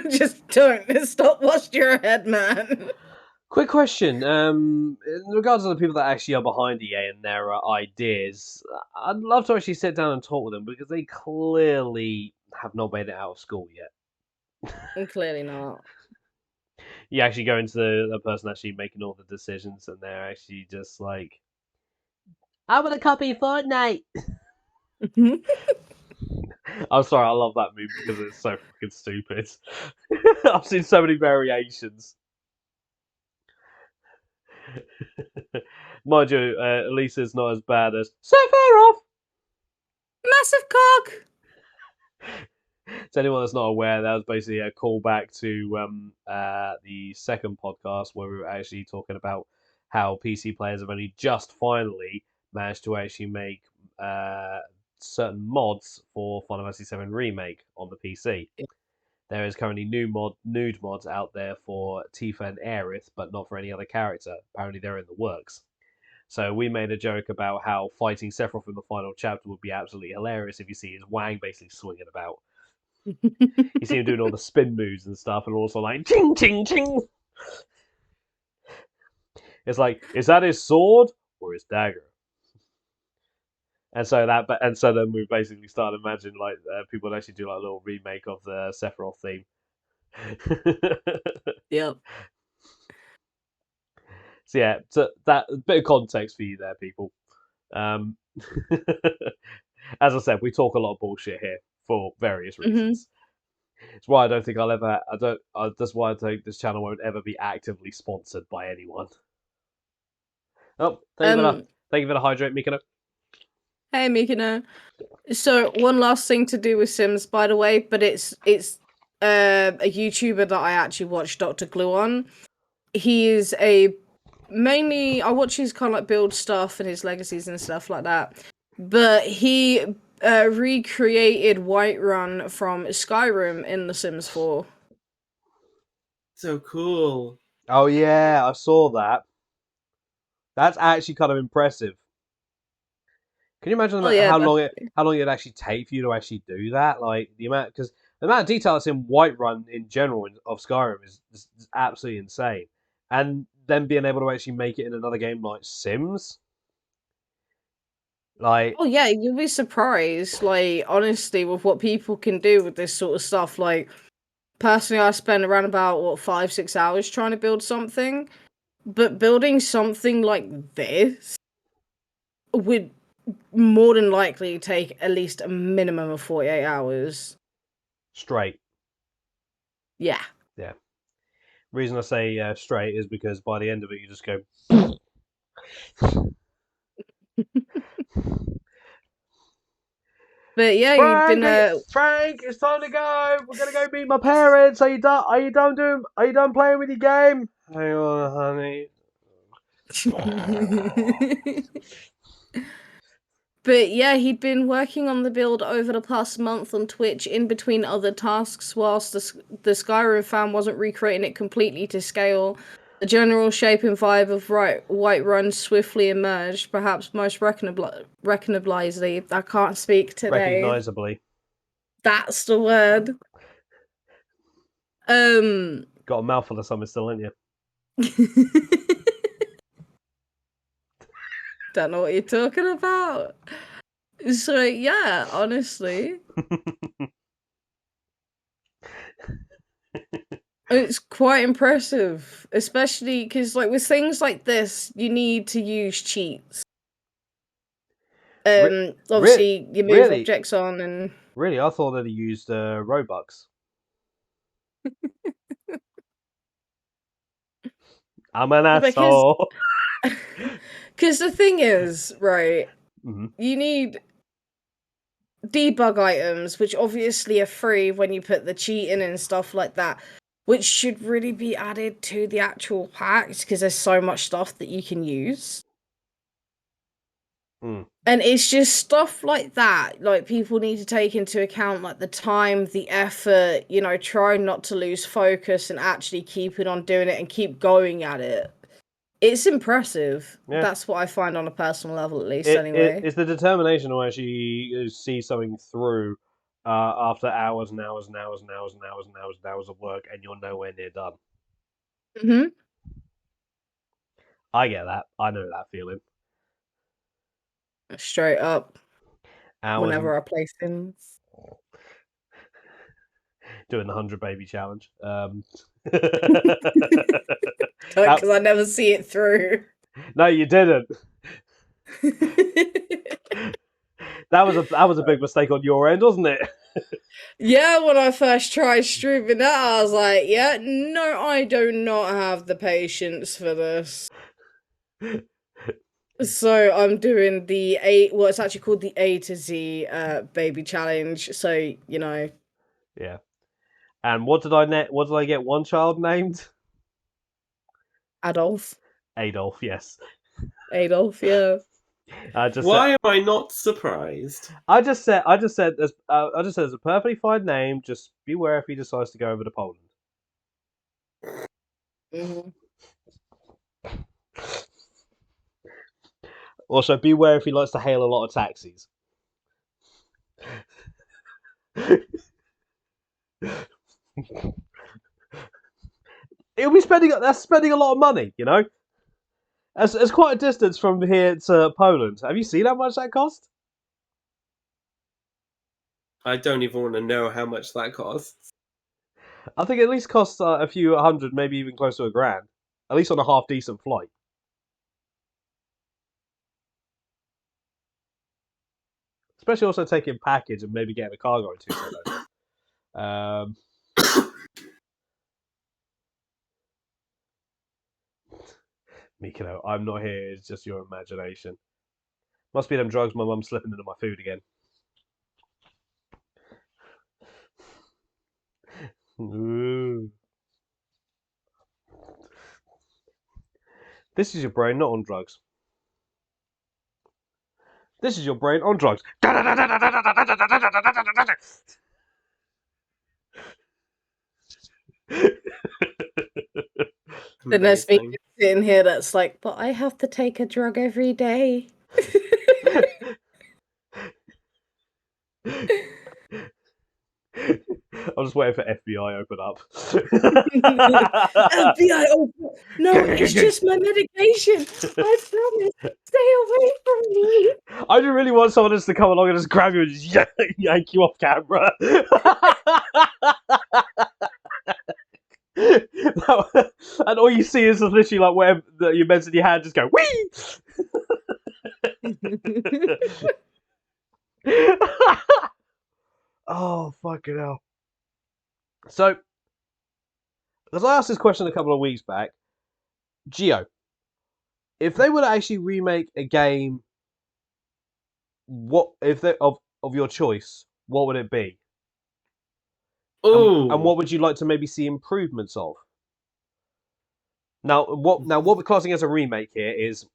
Just don't. Stop washing your head, man. Quick question. In regards to the people that actually are behind EA and their ideas, I'd love to actually sit down and talk with them because they clearly have not made it out of school yet. Clearly not. You actually go into the person actually making all the decisions, and they're actually just like, "I want to copy Fortnite." I'm sorry, I love that meme because it's so fucking stupid. I've seen so many variations. Mind you, Elisa's not as bad as Sephiroth! Massive cock! To anyone that's not aware, that was basically a callback to the second podcast where we were actually talking about how PC players have only just finally managed to actually make certain mods for Final Fantasy VII Remake on the PC. There is currently nude mods out there for Tifa and Aerith, but not for any other character. Apparently they're in the works. So we made a joke about how fighting Sephiroth in the final chapter would be absolutely hilarious if you see his wang basically swinging about. You see him doing all the spin moves and stuff, and also like ching ching ching. It's like, is that his sword or his dagger? And so then we basically started imagining like people would actually do like a little remake of the Sephiroth theme. Yep. So yeah, so that bit of context for you there, people. As I said, we talk a lot of bullshit here for various reasons. It's why I don't think that's why I think this channel won't ever be actively sponsored by anyone. Oh, thank you for the hydrate, Mikino. Hey, Mikino. So one last thing to do with Sims, by the way, but it's a YouTuber that I actually watch, Dr. Gluon. He is I watch his kind of like build stuff and his legacies and stuff like that. But he recreated Whiterun from Skyrim in The Sims 4. So cool. Oh yeah, I saw that. That's actually kind of impressive. Can you imagine how long it'd actually take for you to actually do that? Like the amount of detail that's in Whiterun in general of Skyrim is absolutely insane. And then being able to actually make it in another game like Sims. Like, oh yeah, you'll be surprised. Like honestly, with what people can do with this sort of stuff. Like personally, I spend around about 5-6 hours trying to build something, but building something like this would more than likely take at least a minimum of 48 hours. Straight. Yeah. Yeah. Reason I say straight is because by the end of it, you just go. But yeah, Frank, it's time to go. We're gonna go meet my parents. Are you done? Are you done playing with your game? Hang on, honey. But yeah, he'd been working on the build over the past month on Twitch in between other tasks whilst the Skyrim fan wasn't recreating it completely to scale. The general shape and vibe of Whiterun swiftly emerged, perhaps most recognizably. I can't speak today. Recognizably. That's the word. Got a mouthful of something still, ain't you? Don't know what you're talking about. So yeah, honestly. It's quite impressive, especially because, like, with things like this, you need to use cheats. Obviously, you move objects on and... Really? I thought that he used Robux. I'm an asshole. Because the thing is, right, you need debug items, which obviously are free when you put the cheat in and stuff like that, which should really be added to the actual packs because there's so much stuff that you can use. And it's just stuff like that. Like, people need to take into account, like, the time, the effort, you know, try not to lose focus and actually keep it on doing it and keep going at it. It's impressive. Yeah. That's what I find on a personal level, at least, anyway. It's the determination to actually see something through after hours and hours and hours and hours and hours and hours and hours of work, and you're nowhere near done. Mm-hmm. I get that. I know that feeling. Straight up. Whenever I play Sims. Doing the 100 baby challenge. Because I never see it through. No, you didn't. That was a big mistake on your end, wasn't it? Yeah, when I first tried streaming that, I was like, yeah, no, I do not have the patience for this. So I'm doing the it's actually called the A to Z baby challenge. So, you know. Yeah. And what did I get one child named? Adolf, yes. Adolf, yeah. Why am I not surprised? I just said there's a perfectly fine name. Just beware if he decides to go over to Poland. Mm-hmm. Also, beware if he likes to hail a lot of taxis. He'll be spending a lot of money, you know. It's quite a distance from here to Poland. Have you seen how much that cost? I don't even want to know how much that costs. I think it at least costs a few hundred, maybe even close to $1,000. At least on a half decent flight. Especially also taking package and maybe getting a cargo or two. Mikino, I'm not here. It's just your imagination. Must be them drugs my mum's slipping into my food again. Ooh. This is your brain not on drugs. This is your brain on drugs. And there's me sitting here that's like, but I have to take a drug every day. I'm just waiting for FBI open up. FBI open. No, it's just my medication. I promise. Stay away from me. I just really want someone just to come along and just grab you and just yank you off camera. And all you see is literally like where your meds in your hand just go wee. Oh fucking hell! So, because I asked this question a couple of weeks back, Geo, if they were to actually remake a game, what if they of your choice, what would it be? Oh, and what would you like to maybe see improvements of? Now, what we're classing as a remake here is,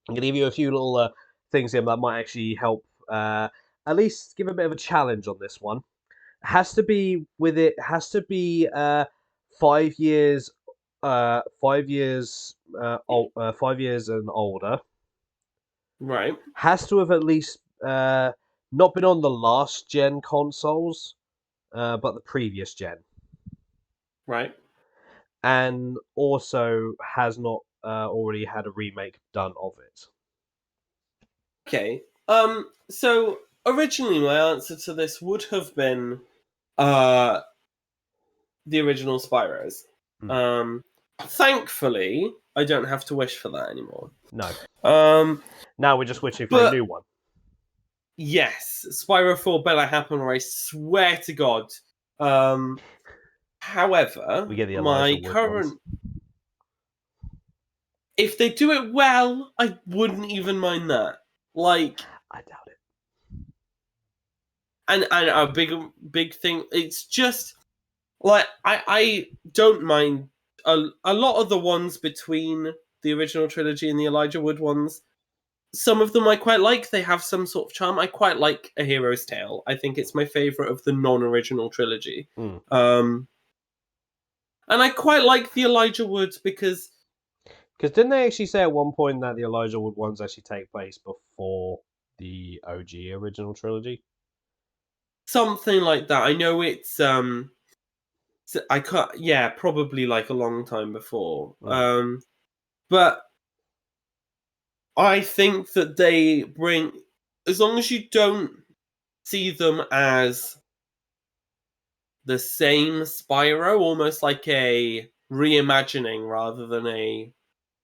I'm going to give you a few little things here that might actually help. At least give a bit of a challenge on this one. Has to be with it. Has to be 5 years. 5 years. 5 years and older. Right. Has to have at least not been on the last gen consoles, but the previous gen, Right. and also has not already had a remake done of it. Okay. So originally my answer to this would have been the original Spyros. Thankfully, I don't have to wish for that anymore. No. Um, Now we're just wishing for a but- new one. yes, Spyro 4 better happen, or I swear to God. However, We get the my Elijah Wood current. ones. If they do it well, I wouldn't even mind that. Like, I doubt it. and a big thing. It's just like I don't mind a lot of the ones between the original trilogy and the Elijah Wood ones. Some of them I quite like. They have some sort of charm. I quite like A Hero's Tale. I think it's my favorite of the non-original trilogy. And I quite like the Elijah Woods because didn't they actually say at one point that the Elijah Wood ones actually take place before the OG original trilogy? something like that. I know it's I can't. Yeah, probably like a long time before. But I think that they bring, as long as you don't see them as the same Spyro, almost like a reimagining rather than a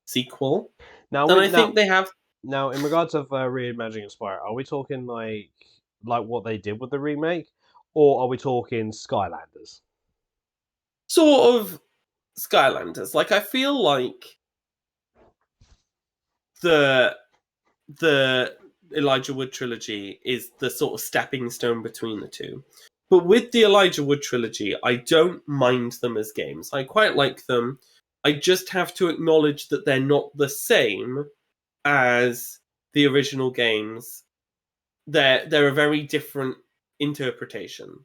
sequel. Now, Then I think they have Now, in regards of reimagining Spyro, are we talking like what they did with the remake, or are we talking Skylanders? sort of Skylanders. Like I feel like the Elijah Wood trilogy is the sort of stepping stone between the two. But with the Elijah Wood trilogy, I don't mind them as games. I quite like them. I just have to acknowledge that they're not the same as the original games. They're a very different interpretation.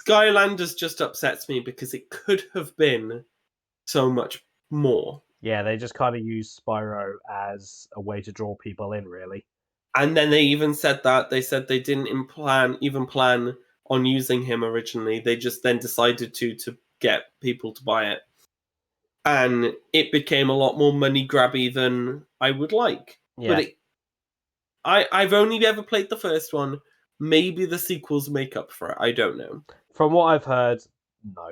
Skylanders just upsets me because it could have been so much more. Yeah, they just kind of used Spyro as a way to draw people in, really. And then they even said that they said they didn't even plan on using him originally. They just then decided to get people to buy it, and it became a lot more money grabby than I would like. Yeah. But I've only ever played the first one. Maybe the sequels make up for it. I don't know. From what I've heard, no.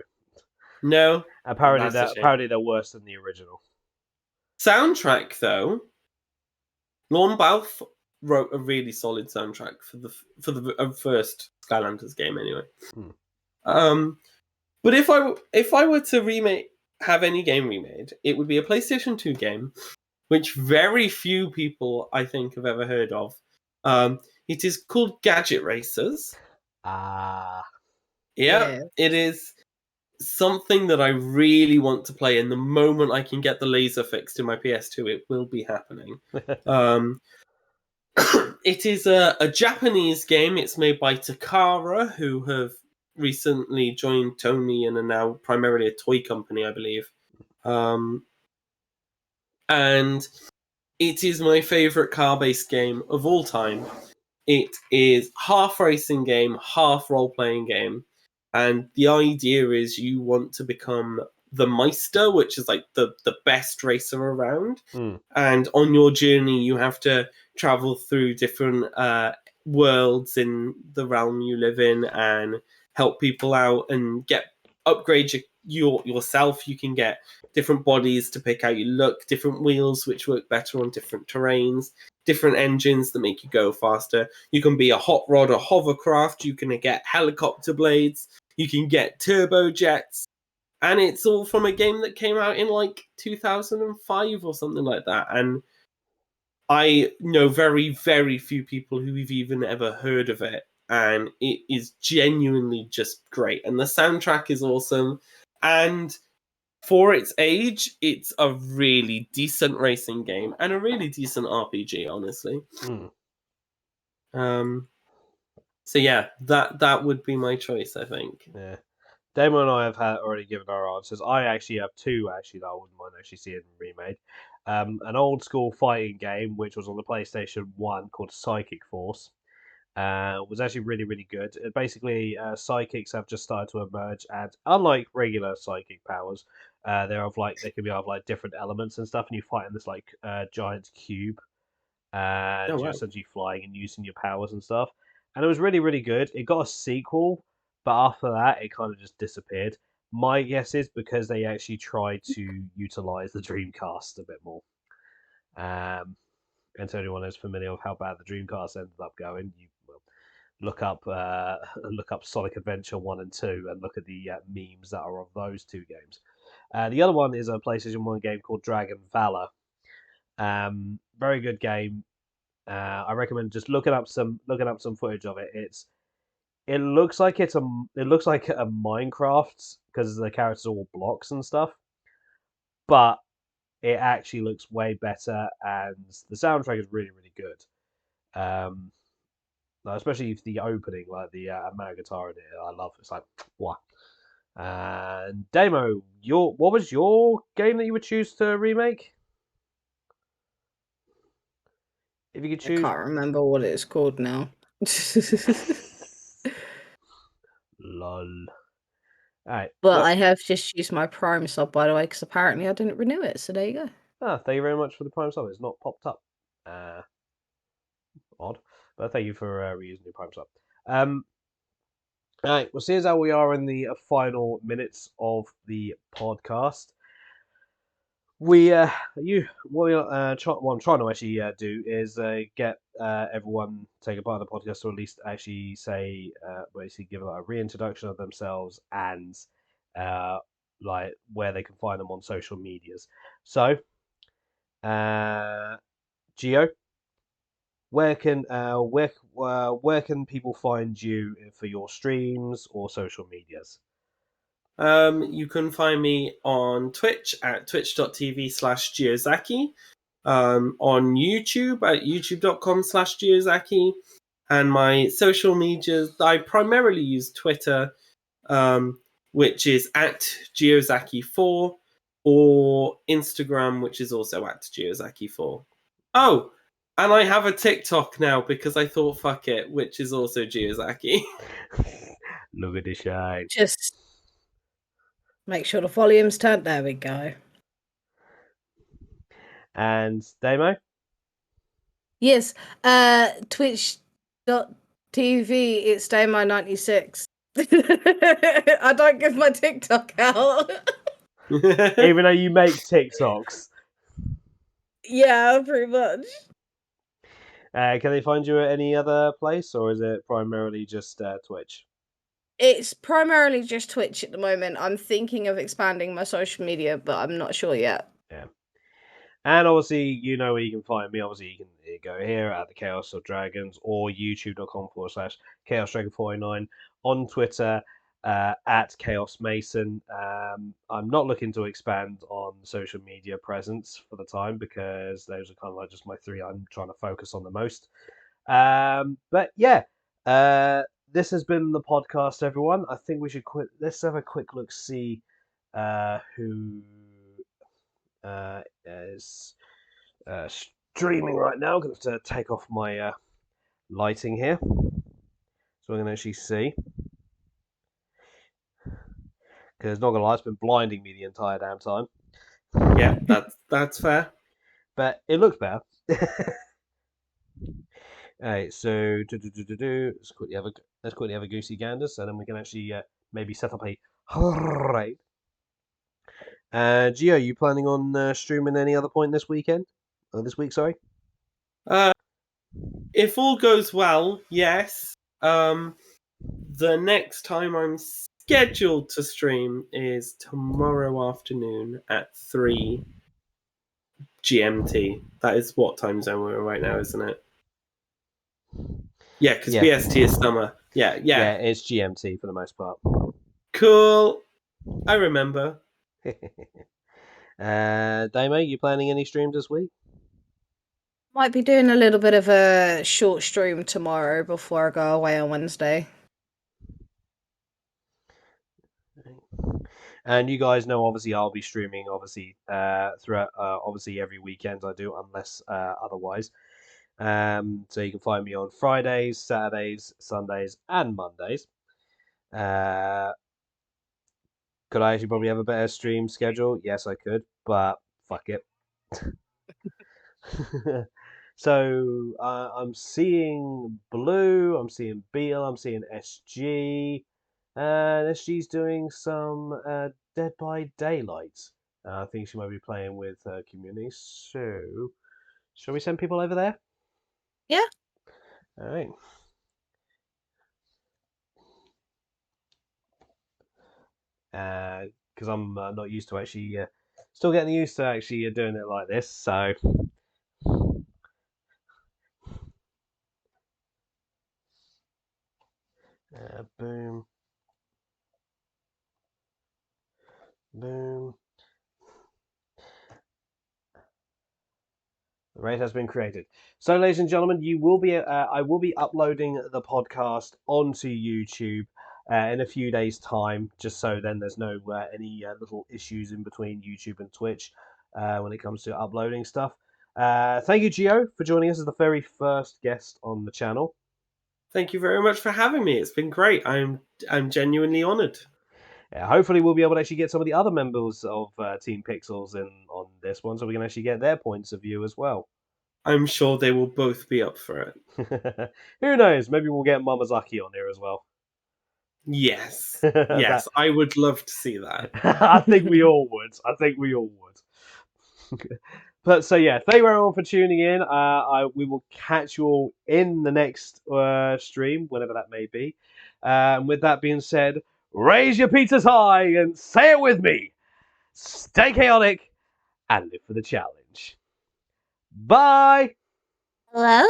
No. Apparently, That's a shame. they're worse than the original. Soundtrack though, Lorne Balfe wrote a really solid soundtrack for the first Skylanders game, anyway. But if I were to have any game remade, it would be a PlayStation 2 game, which very few people I think have ever heard of. It is called Gadget Racers. Yeah. It is something that I really want to play, and the moment I can get the laser fixed in my PS2, it will be happening. It is a Japanese game. It's made by Takara, who have recently joined Tony and are now primarily a toy company, I believe. And it is my favorite car-based game of all time. It is half racing game, half role-playing game. And the idea is you want to become the Meister, which is like the best racer around. And on your journey, you have to travel through different worlds in the realm you live in and help people out and upgrade yourself. You can get different bodies to pick how you look, different wheels which work better on different terrains, different engines that make you go faster. You can be a hot rod or hovercraft. You can get helicopter blades. You can get turbojets. And it's all from a game that came out in like 2005 or something like that. And I know very, very few people who've even ever heard of it. And it is genuinely just great. And the soundtrack is awesome. And for its age, it's a really decent racing game and a really decent RPG, honestly. So yeah, that would be my choice, I think. Yeah. Damo and I have already given our answers. I actually have two that I wouldn't mind actually seeing remade. An old school fighting game which was on the PlayStation 1 called Psychic Force. Was actually really, really good. Basically, psychics have just started to emerge, and unlike regular psychic powers, they can be of like different elements and stuff, and you fight in this like giant cube, and Oh, you're wow. essentially flying and using your powers and stuff. And it was really, really good. It got a sequel, but after that, it kind of just disappeared. My guess is because they actually tried to utilize the Dreamcast a bit more. And to anyone who's familiar with how bad the Dreamcast ended up going, you look up Sonic Adventure 1 and 2 and look at the memes that are of those two games. The other one is a PlayStation 1 game called Dragon Valor. Very good game. I recommend just looking up some footage of it. It looks like a Minecraft because the characters are all blocks and stuff, but it actually looks way better, and the soundtrack is really, really good. Especially the opening, like the amount of guitar in it, I love. It's like what. And Damo, what was your game that you would choose to remake? If you could choose, I can't remember what it's called now. lol. All right, But I have just used my Prime sub, by the way, because apparently I didn't renew it. So there you go. Thank you very much for the Prime sub. It's not popped up. Odd, but thank you for reusing your Prime sub. All right, well, seeing as how we are in the final minutes of the podcast, what I'm trying to actually do is get everyone take a part of the podcast, or at least actually say, basically give a reintroduction of themselves and like where they can find them on social medias. So, Geo, where can people find you for your streams or social medias? You can find me on Twitch at twitch.tv/Geozaki, on YouTube at youtube.com/Geozaki, and my social medias, I primarily use Twitter, which is at Geozaki4, or Instagram, which is also at Geozaki4. Oh, and I have a TikTok now because I thought, fuck it, which is also Geozaki. Look at the shine. Just make sure the volume's turned. There we go. And Damo? Yes. Twitch.tv. It's Damo96. I don't give my TikTok out. Even though you make TikToks. Yeah, pretty much. Can they find you at any other place, or is it primarily just Twitch? It's primarily just Twitch at the moment. I'm thinking of expanding my social media, but I'm not sure yet. Yeah. And obviously, you know where you can find me. Obviously, you can go here at the Chaos of Dragons, or youtube.com/ChaosDragon409, on Twitter at Chaos Mason. I'm not looking to expand on social media presence for the time, because those are kind of like just my three I'm trying to focus on the most. But yeah, this has been the podcast, everyone. I think we should quit. Let's have a quick look, see who is streaming right now. I'm going to have to take off my lighting here, so I can actually see. Because not gonna lie, it's been blinding me the entire damn time. Yeah, that's fair. But it looks better. Alright, so let's quickly have a goosey gander, so then we can actually maybe set up a raid. Gio, you planning on streaming any other point this weekend? Or this week, sorry. If all goes well, yes. The next time I'm scheduled to stream is tomorrow afternoon at 3 GMT. That is what time zone we're in right now, isn't it? Yeah, because BST is summer. Yeah. Yeah, it's GMT for the most part. Cool. I remember. Damo, you planning any streams this week? Might be doing a little bit of a short stream tomorrow before I go away on Wednesday. And you guys know, obviously, I'll be streaming, obviously, throughout, obviously, every weekend I do, unless otherwise. So you can find me on Fridays, Saturdays, Sundays, and Mondays. Could I actually probably have a better stream schedule? Yes, I could, but fuck it. So I'm seeing Blue, I'm seeing Beal, I'm seeing SG, and SG's doing some Dead by Daylight. I think she might be playing with her community. So, shall we send people over there? Yeah. All right. Because I'm not used to actually, still getting used to actually doing it like this. So, boom, boom. The raid has been created. So, ladies and gentlemen, you will be. I will be uploading the podcast onto YouTube in a few days' time, just so then there's no any little issues in between YouTube and Twitch when it comes to uploading stuff. Thank you, Geo, for joining us as the very first guest on the channel. Thank you very much for having me. It's been great. I'm genuinely honoured. Hopefully, we'll be able to actually get some of the other members of Team Pixels in on this one, so we can actually get their points of view as well. I'm sure they will both be up for it. Who knows? Maybe we'll get Mamazaki on here as well. Yes. Yes, I would love to see that. I think we all would. But so yeah, thank you everyone for tuning in. We will catch you all in the next stream, whenever that may be. And with that being said, raise your pizzas high and say it with me. Stay chaotic and live for the challenge. Bye. Hello?